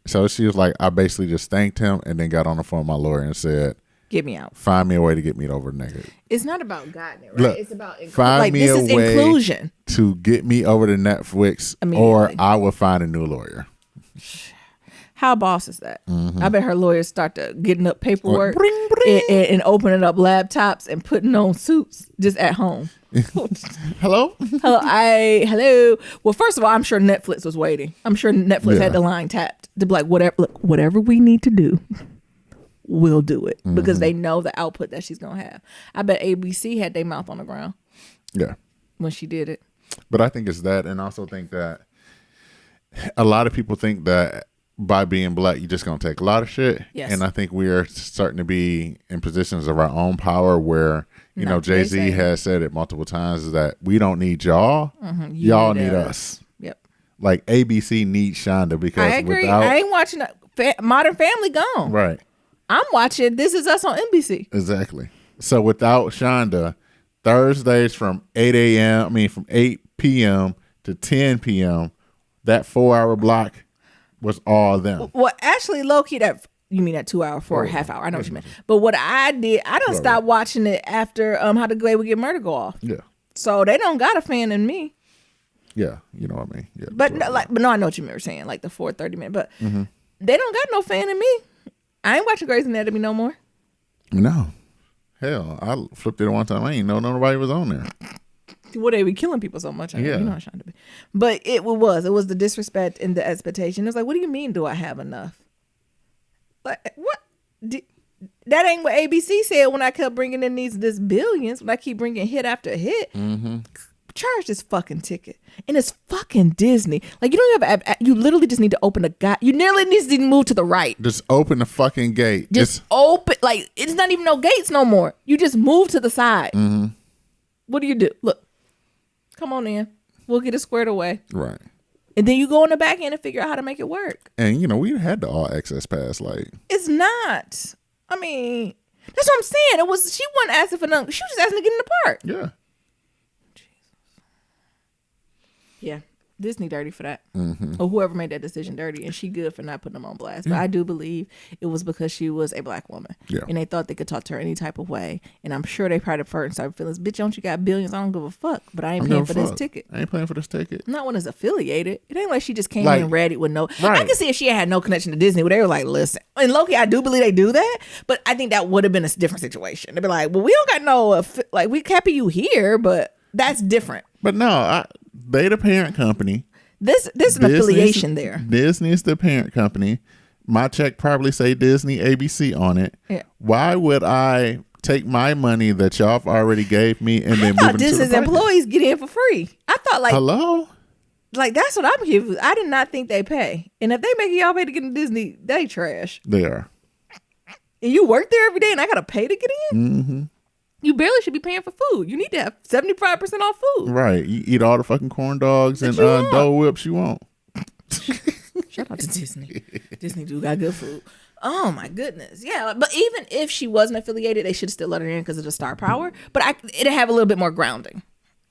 So she was like, I basically just thanked him and then got on the phone with my lawyer and said, get me out. Find me a way to get me over the negative. It's not about gotten it, right? Look, it's about find me this a is way inclusion to get me over to Netflix, or I will find a new lawyer. How boss is that? I bet her lawyers start to getting up paperwork and opening up laptops and putting on suits just at home. Hello? Hello. Well, first of all, I'm sure Netflix was waiting. I'm sure Netflix had the line tapped to be like, whatever we need to do, we'll do it, because they know the output that she's gonna have. I bet ABC had their mouth on the ground. Yeah. When she did it. But I think it's that, and I also think that a lot of people think that by being black, you're just gonna take a lot of shit. Yes. And I think we are starting to be in positions of our own power where, you know, Jay-Z has said it multiple times, is that we don't need y'all. Y'all need us. Yep. Like ABC needs Shonda, because I agree. I ain't watching Modern Family gone. Right. I'm watching This Is Us on NBC. Exactly. So without Shonda, Thursdays from 8 p.m. to 10 p.m., that 4-hour block was all them. Well, actually, low-key, you mean that 2 hour for a half hour. I know what you mean. But what I did, I don't stop watching it after How the Gray Would Get Murdered go off. Yeah. So they don't got a fan in me. Yeah, you know what I mean. Yeah. But no, I know what you were saying, like the 4:30 minute. But they don't got no fan in me. I ain't watching Grey's Anatomy no more. No. Hell, I flipped it one time. I ain't know nobody was on there. Well, they be killing people so much. You know how Shonda be. But it was the disrespect and the expectation. It was like, what do you mean, do I have enough? Like, what? That ain't what ABC said when I kept bringing in this billions. When I keep bringing hit after hit. Charge this fucking ticket. And it's fucking Disney. Like, you don't have, you literally just need to open you nearly need to move to the right. Just open the fucking gate. Just open, like, it's not even no gates no more. You just move to the side. What do you do? Look, come on in. We'll get it squared away. Right. And then you go in the back end and figure out how to make it work. And, you know, we had the all access pass, like. It's not. I mean, that's what I'm saying. She wasn't asking for nothing. She was just asking to get in the park. Yeah. Yeah. Disney dirty for that, or whoever made that decision dirty, and she good for not putting them on blast. But I do believe it was because she was a black woman, and they thought they could talk to her any type of way. And I'm sure they probably hurt and started feelings. Bitch, don't you got billions? I don't give a fuck. But I ain't paying for this ticket. I ain't paying for this ticket. Not when it's affiliated. It ain't like she just came in ready with no. Right. I can see if she had no connection to Disney, where they were like, listen. And low-key, I do believe they do that, but I think that would have been a different situation. They'd be like, well, we don't got no like we happy you here, but that's different. But no, they the parent company. There's an affiliation there. Disney is the parent company. My check probably say Disney ABC on it. Yeah. Why would I take my money that y'all already gave me and then move it to Disney's employees get in for free? I thought like hello, like that's what I'm confused. I did not think they pay. And if they make y'all pay to get in Disney, they trash. They are. And you work there every day, and I gotta pay to get in. Mm-hmm. You barely should be paying for food. You need to have 75% off food. Right. You eat all the fucking corn dogs and Dole Whips you want. Shout out to Disney. Disney do got good food. Oh my goodness. Yeah. But even if she wasn't affiliated, they should still let her in because of the star power. But it'd have a little bit more grounding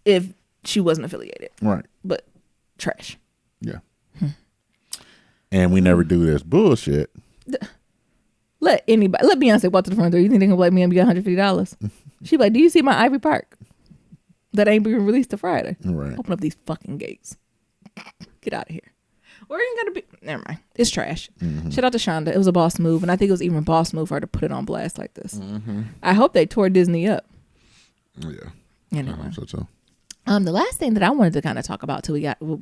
if she wasn't affiliated. Right. But trash. Yeah. And we never do this bullshit. Let Beyonce walk to the front door. You think they gonna let me and be $150? She be like, do you see my Ivy Park that ain't being released to Friday? Right. Open up these fucking gates. Get out of here. Or ain't gotta be. Never mind. It's trash. Mm-hmm. Shout out to Shonda. It was a boss move, and I think it was even boss move for her to put it on blast like this. Mm-hmm. I hope they tore Disney up. Yeah. Anyway. So. The last thing that I wanted to kind of talk about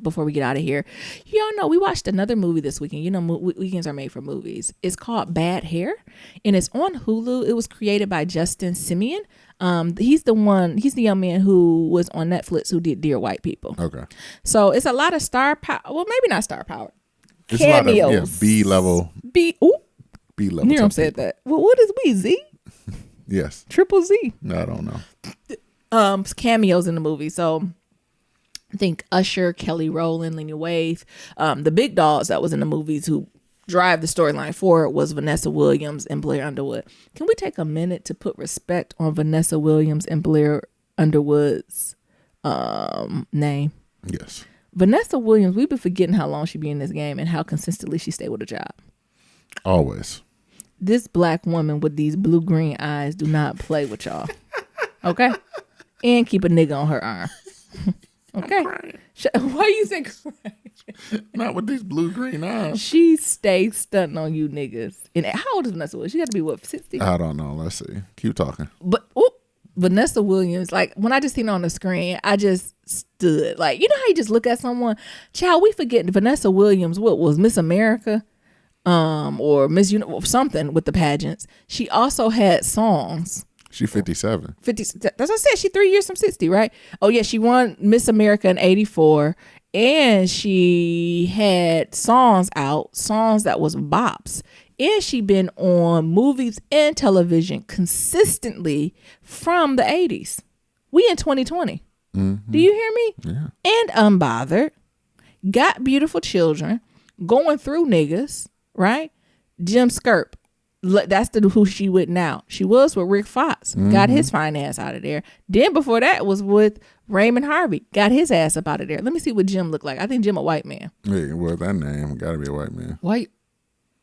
before we get out of here, y'all know we watched another movie this weekend. You know, weekends are made for movies. It's called Bad Hair, and it's on Hulu. It was created by Justin Simeon. He's the young man who was on Netflix who did Dear White People. Okay. So it's a lot of star power. Well, maybe not star power. It's cameos. A lot of, B level. B level. Nero said that. Well, what is we Z? Yes. Triple Z. I don't know. Cameos in the movie. So I think Usher, Kelly Rowland, Lena Waithe, the big dogs that was in the movies who drive the storyline forward was Vanessa Williams and Blair Underwood. Can we take a minute to put respect on Vanessa Williams and Blair Underwood's name? Yes. Vanessa Williams, we've been forgetting how long she be in this game and how consistently she stay with a job. Always. This black woman with these blue-green eyes do not play with y'all. Okay? And keep a nigga on her arm. Okay? Why you say crying? Not with these blue-green eyes. She stays stunting on you niggas. And how old is Vanessa Williams? She got to be, what, 60? I don't know. Let's see. Keep talking. But, Vanessa Williams, like, when I just seen her on the screen, I just stood. Like, you know how you just look at someone? Child, we forget Vanessa Williams, what was Miss America? Or Miss Universe, something with the pageants. She also had songs. She's 57. 50. That's what I said. She 3 years from 60, right? Oh yeah, she won Miss America in 84, and she had songs that was bops, and she been on movies and television consistently from the 80s. We in 2020. Mm-hmm. Do you hear me? Yeah. And unbothered, got beautiful children, going through niggas, right? Jim Skirp. That's who she with now. She was with Rick Fox. Mm-hmm. Got his fine ass out of there. Then before that was with Raymond Harvey. Got his ass up out of there. Let me see what Jim looked like. I think Jim a white man. Yeah, well, that name got to be a white man. White?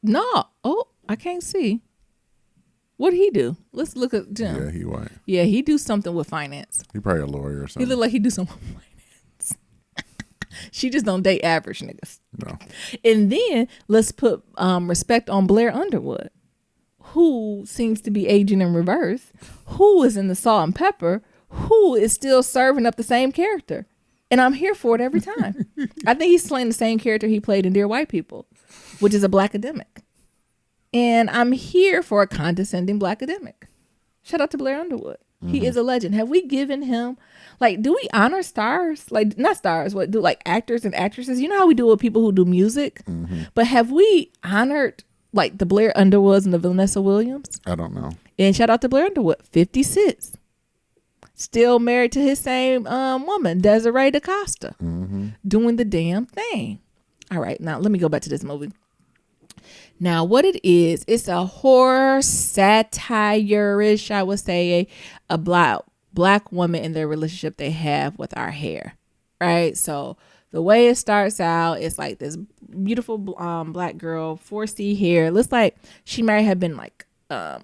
No. Oh, I can't see. What'd he do? Let's look at Jim. Yeah, he white. Yeah, he do something with finance. He probably a lawyer or something. He look like he do something with finance. She just don't date average niggas. No. And then let's put respect on Blair Underwood, who seems to be aging in reverse, who is in the Salt and Pepper, who is still serving up the same character. And I'm here for it every time. I think he's playing the same character he played in Dear White People, which is a black academic. And I'm here for a condescending black academic. Shout out to Blair Underwood. Mm-hmm. He is a legend. Have we given him, like, do we honor stars? Like, not stars, what do, like, actors and actresses? You know how we do with people who do music? Mm-hmm. But have we honored, like, the Blair Underwoods and the Vanessa Williams? I don't know. And shout out to Blair Underwood, 56. Still married to his same woman, Desiree DaCosta, doing the damn thing. All right, now let me go back to this movie. Now, what it is, it's a horror satire-ish, I would say, a black woman in their relationship they have with our hair, right? So The way it starts out, it's like this beautiful black girl, 4C hair. Looks like she might have been like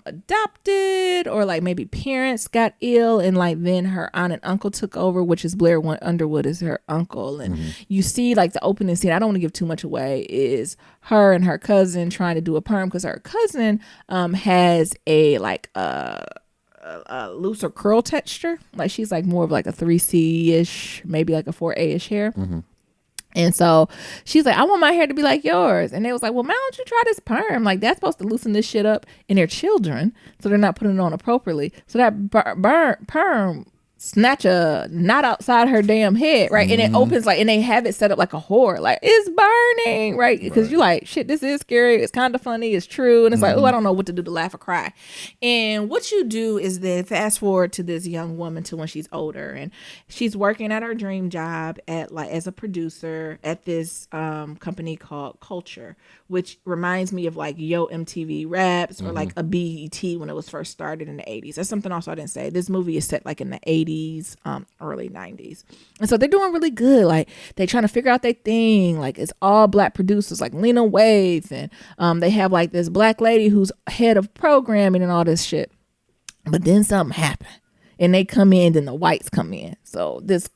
adopted, or like maybe parents got ill, and like then her aunt and uncle took over, which is Blair Underwood is her uncle. And you see like the opening scene, I don't want to give too much away, is her and her cousin trying to do a perm, because her cousin has a like a looser curl texture. Like she's like more of like a 3C-ish, maybe like a 4A-ish hair. And so she's like, I want my hair to be like yours. And they was like, well, why don't you try this perm? Like, that's supposed to loosen this shit up in their children, so they're not putting it on appropriately. So that perm snatch a knot outside her damn head, right? And it opens like, and they have it set up like a whore, like it's burning, right? Because you're like, shit, this is scary. It's kind of funny. It's true. And it's like, oh, I don't know what to do to laugh or cry. And what you do is then fast forward to this young woman to when she's older, and she's working at her dream job at like as a producer at this company called Culture, which reminds me of like Yo MTV Raps or like a BET when it was first started in the 80s. That's something also I didn't say. This movie is set like in the 80s, early 90s. And so they're doing really good. Like they trying to figure out their thing. Like it's all black producers like Lena Waithe, and they have like this black lady who's head of programming and all this shit. But then something happened and they come in, then the whites come in. So this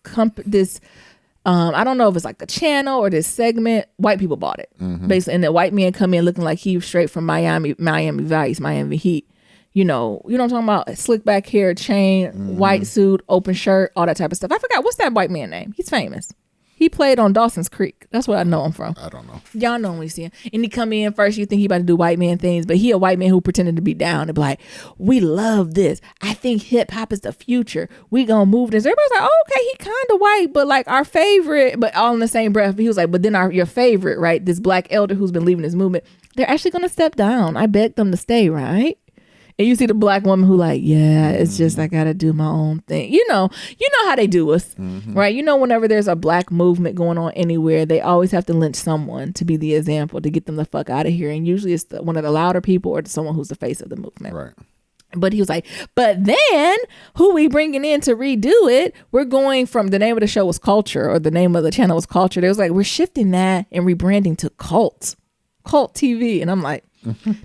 I don't know if it's like the channel or this segment, white people bought it basically, and the white man come in looking like he was straight from Miami Vice, Miami Heat. You know what I'm talking about? Slick back hair, chain, white suit, open shirt, all that type of stuff. I forgot, what's that white man name? He's famous. He played on Dawson's Creek. That's what I know him from. I don't know. Y'all know him when you see him. And he come in first, you think he about to do white man things, but he a white man who pretended to be down and be like, we love this. I think hip hop is the future. We gonna move this. Everybody's like, oh, okay, he kind of white, but like our favorite, but all in the same breath. He was like, but then your favorite, right? This black elder who's been leaving this movement, they're actually gonna step down. I begged them to stay, right? And you see the black woman who like, yeah, it's just I gotta do my own thing. You know how they do us, right? You know, whenever there's a black movement going on anywhere, they always have to lynch someone to be the example to get them the fuck out of here. And usually it's one of the louder people or someone who's the face of the movement. Right. But he was like, but then who we bringing in to redo it? We're going from, the name of the show was Culture, or the name of the channel was Culture. They was like, we're shifting that and rebranding to Cult TV. And I'm like,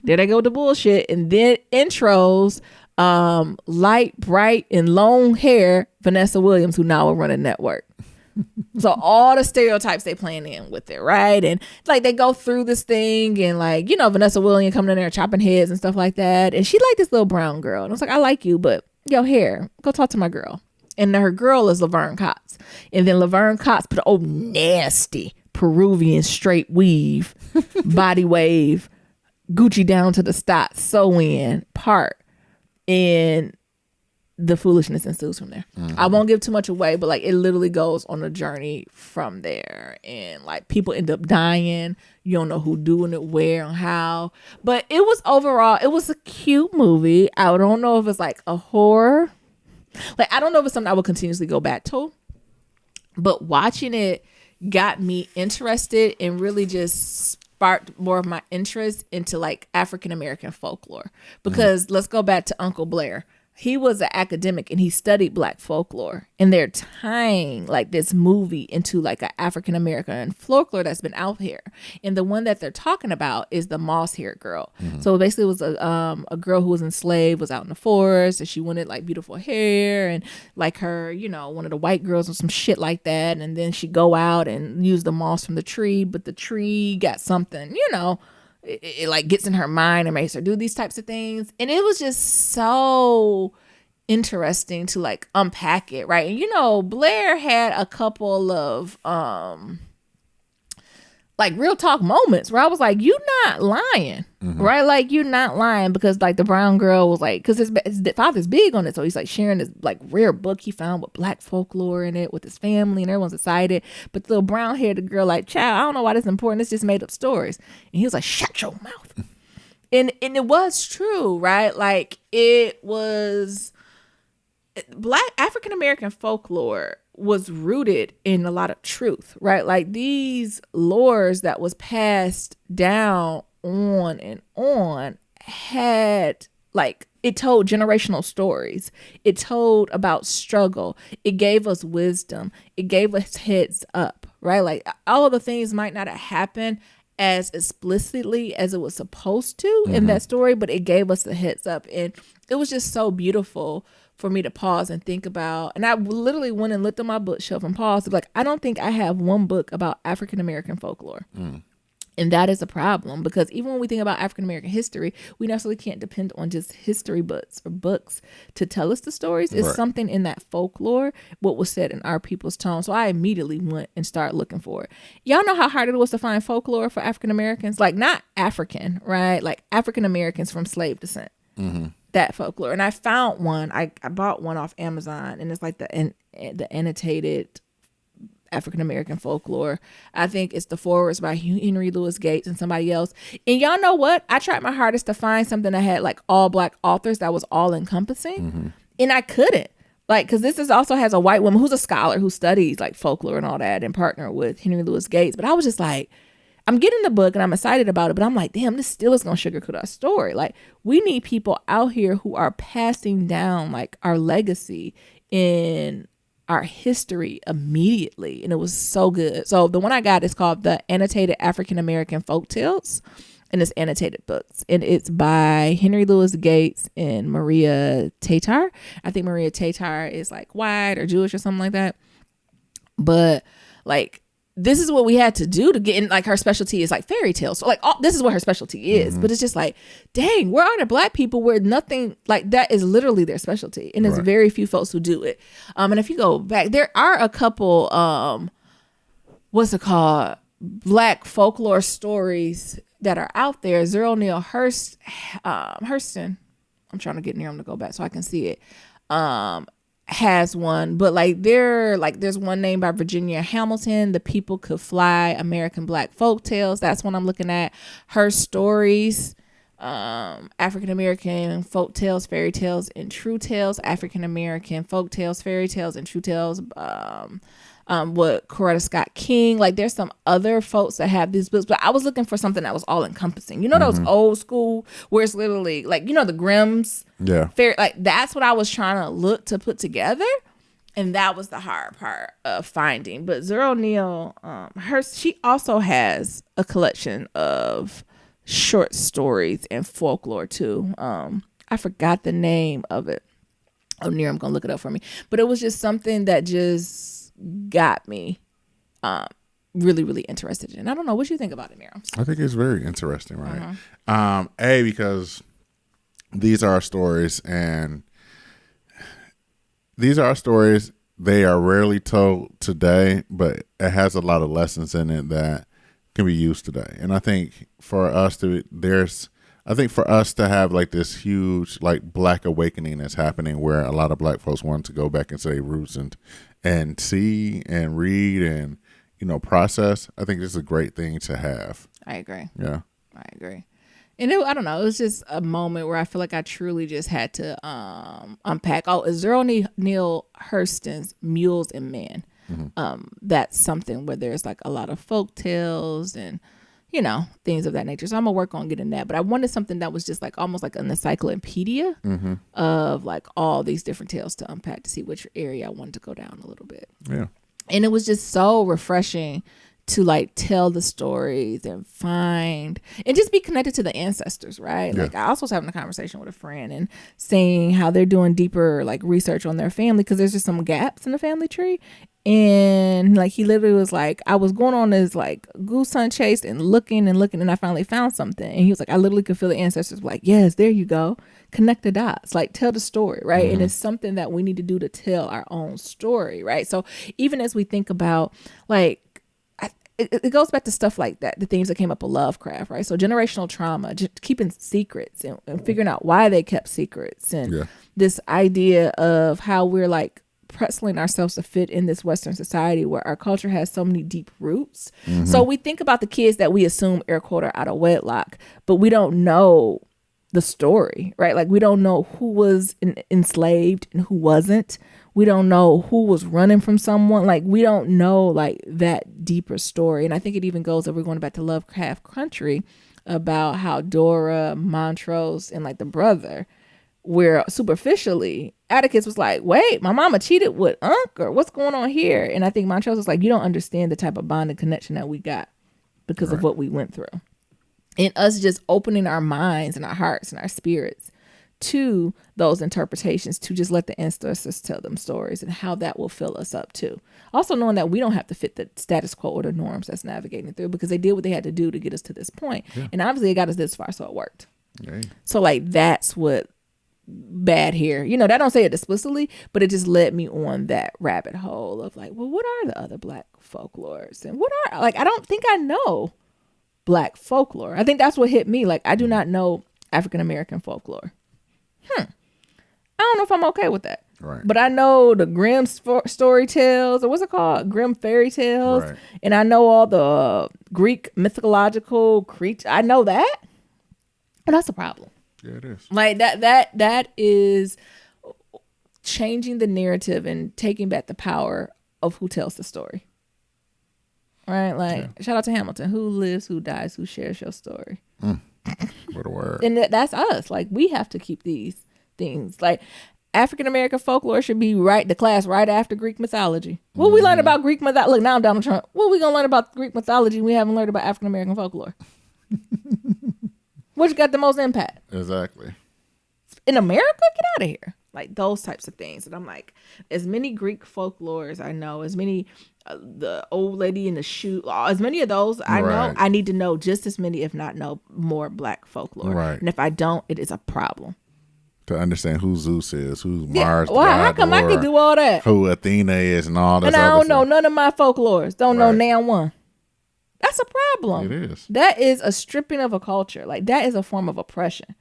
there they go with the bullshit. And then intros, light, bright, and long hair Vanessa Williams, who now will run a network. So all the stereotypes they playing in with it, right? And like they go through this thing, and like, Vanessa Williams coming in there chopping heads and stuff like that. And she like this little brown girl. And I was like, I like you, but your hair, go talk to my girl. And her girl is Laverne Cox. And then Laverne Cox put nasty Peruvian straight weave, body wave, Gucci down to the stock, sew in part, and the foolishness ensues from there. I won't give too much away, but like it literally goes on a journey from there, and like people end up dying. You don't know who doing it, where, and how. But it was overall, it was a cute movie. I don't know if it's like a horror. Like I don't know if it's something I will continuously go back to. But watching it got me interested and really just sparked more of my interest into like African American folklore, because let's go back to Uncle Blair. He was an academic and he studied black folklore, and they're tying like this movie into like an African American folklore that's been out here. And the one that they're talking about is the moss haired girl. So basically it was a girl who was enslaved, was out in the forest, and she wanted like beautiful hair, and like her, one of the white girls or some shit like that. And then she go out and use the moss from the tree, but the tree got something, it like gets in her mind and makes her do these types of things. And it was just so interesting to like unpack it, right? And Blair had a couple of like real talk moments where I was like, you not lying, right? Like you not lying, because like the brown girl was like, because his father's big on it, so he's like sharing this like rare book he found with black folklore in it with his family, and everyone's excited. But the little brown haired girl like, child, I don't know why this is important. It's just made up stories. And he was like, shut your mouth. And it was true, right? Like it was black African American folklore was rooted in a lot of truth, right? Like these lores that was passed down on and on had like, it told generational stories. It told about struggle. It gave us wisdom. It gave us heads up, right? Like all of the things might not have happened as explicitly as it was supposed to in that story, but it gave us a heads up. And it was just so beautiful for me to pause and think about. And I literally went and looked on my bookshelf and paused. Like, I don't think I have one book about African American folklore. And that is a problem, because even when we think about African American history, we necessarily can't depend on just history books or books to tell us the stories. It's something in that folklore, what was said in our people's tone. So I immediately went and started looking for it. Y'all know how hard it was to find folklore for African Americans? Like, not African, right? Like African Americans from slave descent. That folklore. And I found one. I bought one off Amazon, and it's like the annotated African American folklore. I think it's the forwards by Henry Louis Gates and somebody else. And y'all know what? I tried my hardest to find something that had like all Black authors that was all encompassing, and I couldn't. Like, because this also has a white woman who's a scholar who studies like folklore and all that, and partner with Henry Louis Gates. But I was just like, I'm getting the book and I'm excited about it, but I'm like, damn, this still is going to sugarcoat our story. Like, we need people out here who are passing down like our legacy in our history immediately. And it was so good. So the one I got is called The Annotated African American Folktales, and it's annotated books, and it's by Henry Louis Gates and Maria Tatar. I think Maria Tatar is like white or Jewish or something like that. But like, this is what we had to do to get in. Like, her specialty is like fairy tales. So like, this is what her specialty is. But it's just like, dang, where are the Black people where nothing like that is literally their specialty? And there's very few folks who do it. And if you go back, there are a couple, what's it called? Black folklore stories that are out there. Zero Neale Hurston. I'm trying to get near him to go back so I can see it. Has one, but there's one named by Virginia Hamilton, The People Could Fly, American Black Folk Tales. That's one I'm looking at. Her Stories, African American Folk Tales, Fairy Tales, and True Tales, African American Folk Tales, Fairy Tales, and True Tales, with Coretta Scott King. Like, there's some other folks that have these books, but I was looking for something that was all encompassing. You know, those old school where it's literally like, you know, the Grimm's. Yeah. Like, that's what I was trying to look to put together. And that was the hard part of finding. But Zero Neale, she also has a collection of short stories and folklore too. I forgot the name of it. Oh, Near, I'm going to look it up for me. But it was just something that just got me really, really interested in. I don't know. What you think about it, Miriam? I think it's very interesting, right? Because these are our stories, and these are our stories. They are rarely told today, but it has a lot of lessons in it that can be used today. And I think for us to have like this huge like Black awakening that's happening, where a lot of Black folks want to go back and say roots and see and read and, you know, process. I think this is a great thing to have. I agree. Yeah, I agree. And I don't know, it was just a moment where I feel like I truly just had to unpack. Oh, Zero Neale Hurston's Mules and Men. That's something where there's like a lot of folk tales and, you know, things of that nature. So I'm gonna work on getting that. But I wanted something that was just like almost like an encyclopedia of like all these different tales to unpack to see which area I wanted to go down a little bit. Yeah. And it was just so refreshing to like tell the stories and find and just be connected to the ancestors, right? Yeah. Like, I also was having a conversation with a friend and saying how they're doing deeper like research on their family, because there's just some gaps in the family tree. And like, he literally was like, I was going on this like goose hunt chase and looking, and I finally found something. And he was like, I literally could feel the ancestors like, yes, there you go. Connect the dots, like tell the story, right? And it's something that we need to do to tell our own story, right? So even as we think about like, it goes back to stuff like that, the things that came up with Lovecraft, right? So generational trauma, just keeping secrets and figuring out why they kept secrets, and this idea of how we're like pretzeling ourselves to fit in this Western society where our culture has so many deep roots. So we think about the kids that we assume, air quote, are out of wedlock, but we don't know the story, right? Like, we don't know who was enslaved and who wasn't. We don't know who was running from someone. Like, we don't know like that deeper story. And I think it even goes, if we're going back to Lovecraft Country, about how Dora, Montrose, and like the brother where superficially Atticus was like, wait, my mama cheated with Unc, or what's going on here? And I think Montrose was like, you don't understand the type of bond and connection that we got because of what we went through. And us just opening our minds and our hearts and our spirits to those interpretations, to just let the ancestors tell them stories and how that will fill us up too. Also knowing that we don't have to fit the status quo or the norms that's navigating through, because they did what they had to do to get us to this point. Yeah. And obviously it got us this far, so it worked. Okay. So like that's what bad here. You know, that don't say it explicitly, but it just led me on that rabbit hole of like, well, what are the other Black folklores? And what are, like, I don't think I know Black folklore. I think that's what hit me. Like, I do not know African American folklore. I don't know if I'm okay with that. Right. But I know the Grimm story tales, or what's it called? Grimm fairy tales. Right. And I know all the Greek mythological creatures. I know that. And that's a problem. Yeah, it is. Like that is changing the narrative and taking back the power of who tells the story. Right? Like, shout out to Hamilton. Who lives, who dies, who shares your story. What a word. And that's us. Like, we have to keep these things. Like, African American folklore should be the class right after Greek mythology. What we learn about Greek mythology? Look, now I'm Donald Trump. What we gonna learn about Greek mythology? We haven't learned about African American folklore. Which got the most impact? Exactly. In America, get out of here. Like those types of things. And I'm like, as many Greek folklore as I know, as many the old lady in the shoe, as many of those I know, I need to know just as many, if not know more Black folklore. Right. And if I don't, it is a problem. To understand who Zeus is, who's Mars. Well, how come I can do all that? Who Athena is and all this. And I don't know none of my folklores. Don't know now one. That's a problem. It is. That is a stripping of a culture. Like, that is a form of oppression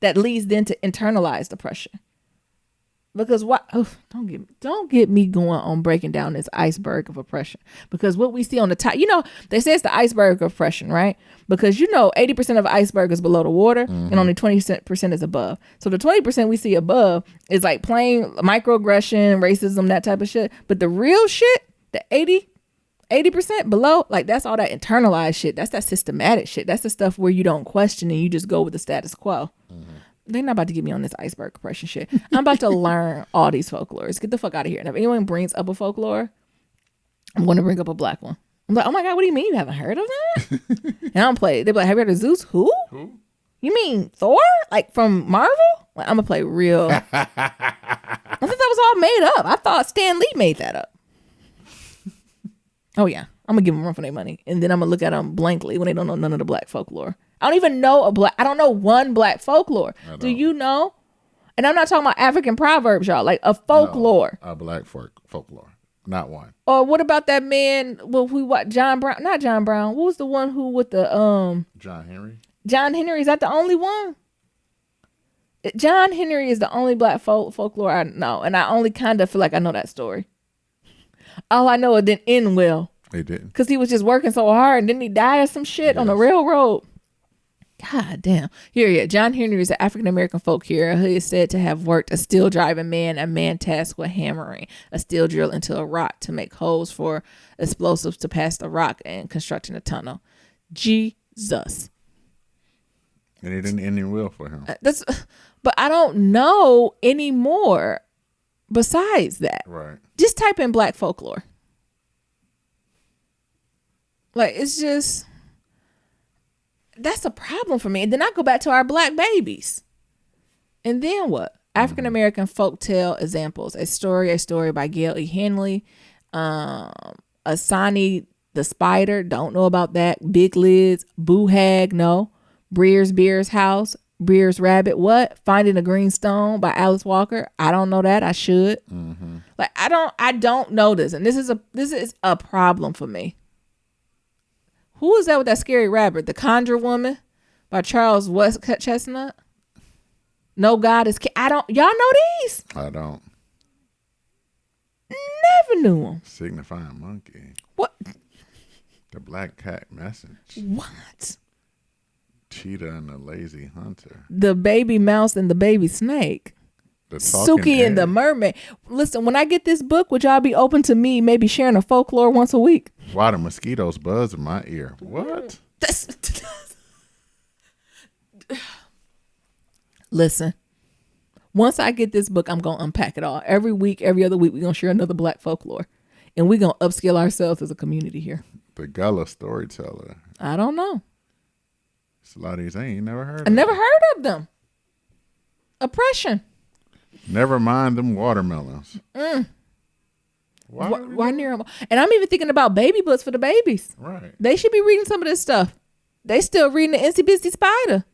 that leads then to internalized oppression. Because don't get me going on breaking down this iceberg of oppression. Because what we see on the top, you know, they say it's the iceberg of oppression, right? Because, you know, 80% of the iceberg is below the water and only 20% is above. So the 20% we see above is like plain microaggression, racism, that type of shit. But the real shit, the 80% below, like, that's all that internalized shit. That's that systematic shit. That's the stuff where you don't question and you just go with the status quo. They're not about to get me on this iceberg oppression shit. I'm about to learn all these folklores. Get the fuck out of here. And if anyone brings up a folklore, I'm going to bring up a Black one. I'm like, oh my God, what do you mean? You haven't heard of that? And I don't play. They're like, have you heard of Zeus? Who? You mean Thor? Like from Marvel? Like, I'm going to play real. I thought that was all made up. I thought Stan Lee made that up. Oh yeah. I'm going to give them a run for their money. And then I'm going to look at them blankly when they don't know none of the Black folklore. I don't even know I don't know one Black folklore. Do you know? And I'm not talking about African proverbs, y'all. Like a folklore. No, a Black folklore. Not one. Or what about that man? Well, John Brown? Not John Brown. What was the one who with the John Henry? John Henry, is that the only one? John Henry is the only Black folklore I know, and I only kind of feel like I know that story. All I know, it didn't end well. It didn't. Because he was just working so hard, and didn't he die of some shit on the railroad? God damn. Here, John Henry is an African-American folk hero who is said to have worked a steel-driving man, a man tasked with hammering a steel drill into a rock to make holes for explosives to pass the rock and constructing a tunnel. Jesus. And it didn't end well for him. But I don't know any more besides that. Right. Just type in Black folklore. Like, it's just... That's a problem for me. And then I go back to our Black babies. And then what? African American folktale examples. A Story by Gail E. Henley. Asani the Spider. Don't know about that. Big Liz. Boo Hag. No. Bear's House. Breer's Rabbit. What? Finding a Green Stone by Alice Walker. I don't know that. I should. Like, I don't know this. And this is a problem for me. Who is that with that scary rabbit? The Conjure Woman by Charles West Chestnut. No God is y'all know these? I don't. Never knew them. Signifying monkey. What? The Black Cat Message. What? Cheetah and the Lazy Hunter. The Baby Mouse and the Baby Snake. Suki and the Mermaid. Listen, when I get this book, would y'all be open to me maybe sharing a folklore once a week? Why the mosquitoes buzz in my ear? What? Listen, Once I get this book, I'm going to unpack it all. Every week, every other week, we're going to share another Black folklore. And we're going to upskill ourselves as a community here. The Gullah storyteller. I don't know. It's a lot of these I ain't never heard of. I never heard of them. Oppression. Never mind them watermelons. Why near them? And I'm even thinking about baby books for the babies. Right. They should be reading some of this stuff. They still reading the Itsy Bitsy Spider.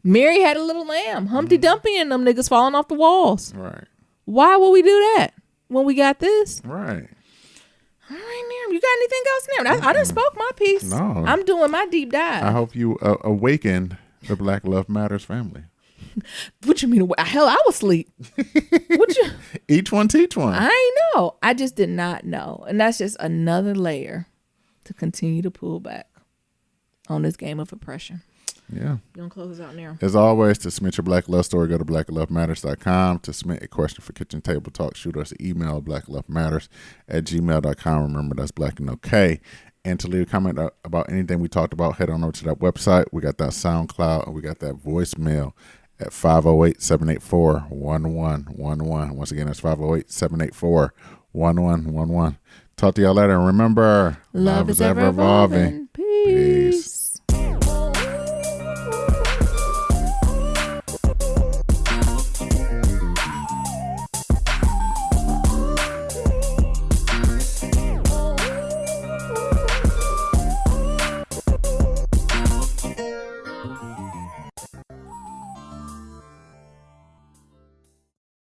Mary Had a Little Lamb. Humpty Dumpty and them niggas falling off the walls. Right. Why would we do that when we got this? Right. All right, Nim. You got anything else, Nim? I done spoke my piece. No. I'm doing my deep dive. I hope you awakened the Black Love Matters family. What you mean? Hell, I was asleep. What you? Each one teach one. I ain't know. I just did not know. And that's just another layer to continue to pull back on this game of oppression. Yeah. You gonna close us out now? As always, to submit your Black Love story, go to blacklovematters.com. To submit a question for Kitchen Table Talk, shoot us an email, blacklovematters@gmail.com. Remember, that's Black and OK. And to leave a comment about anything we talked about, head on over to that website. We got that SoundCloud, and we got that voicemail at 508-784-1111. Once again, that's 508-784-1111. Talk to y'all later. And remember, love is ever evolving. Peace.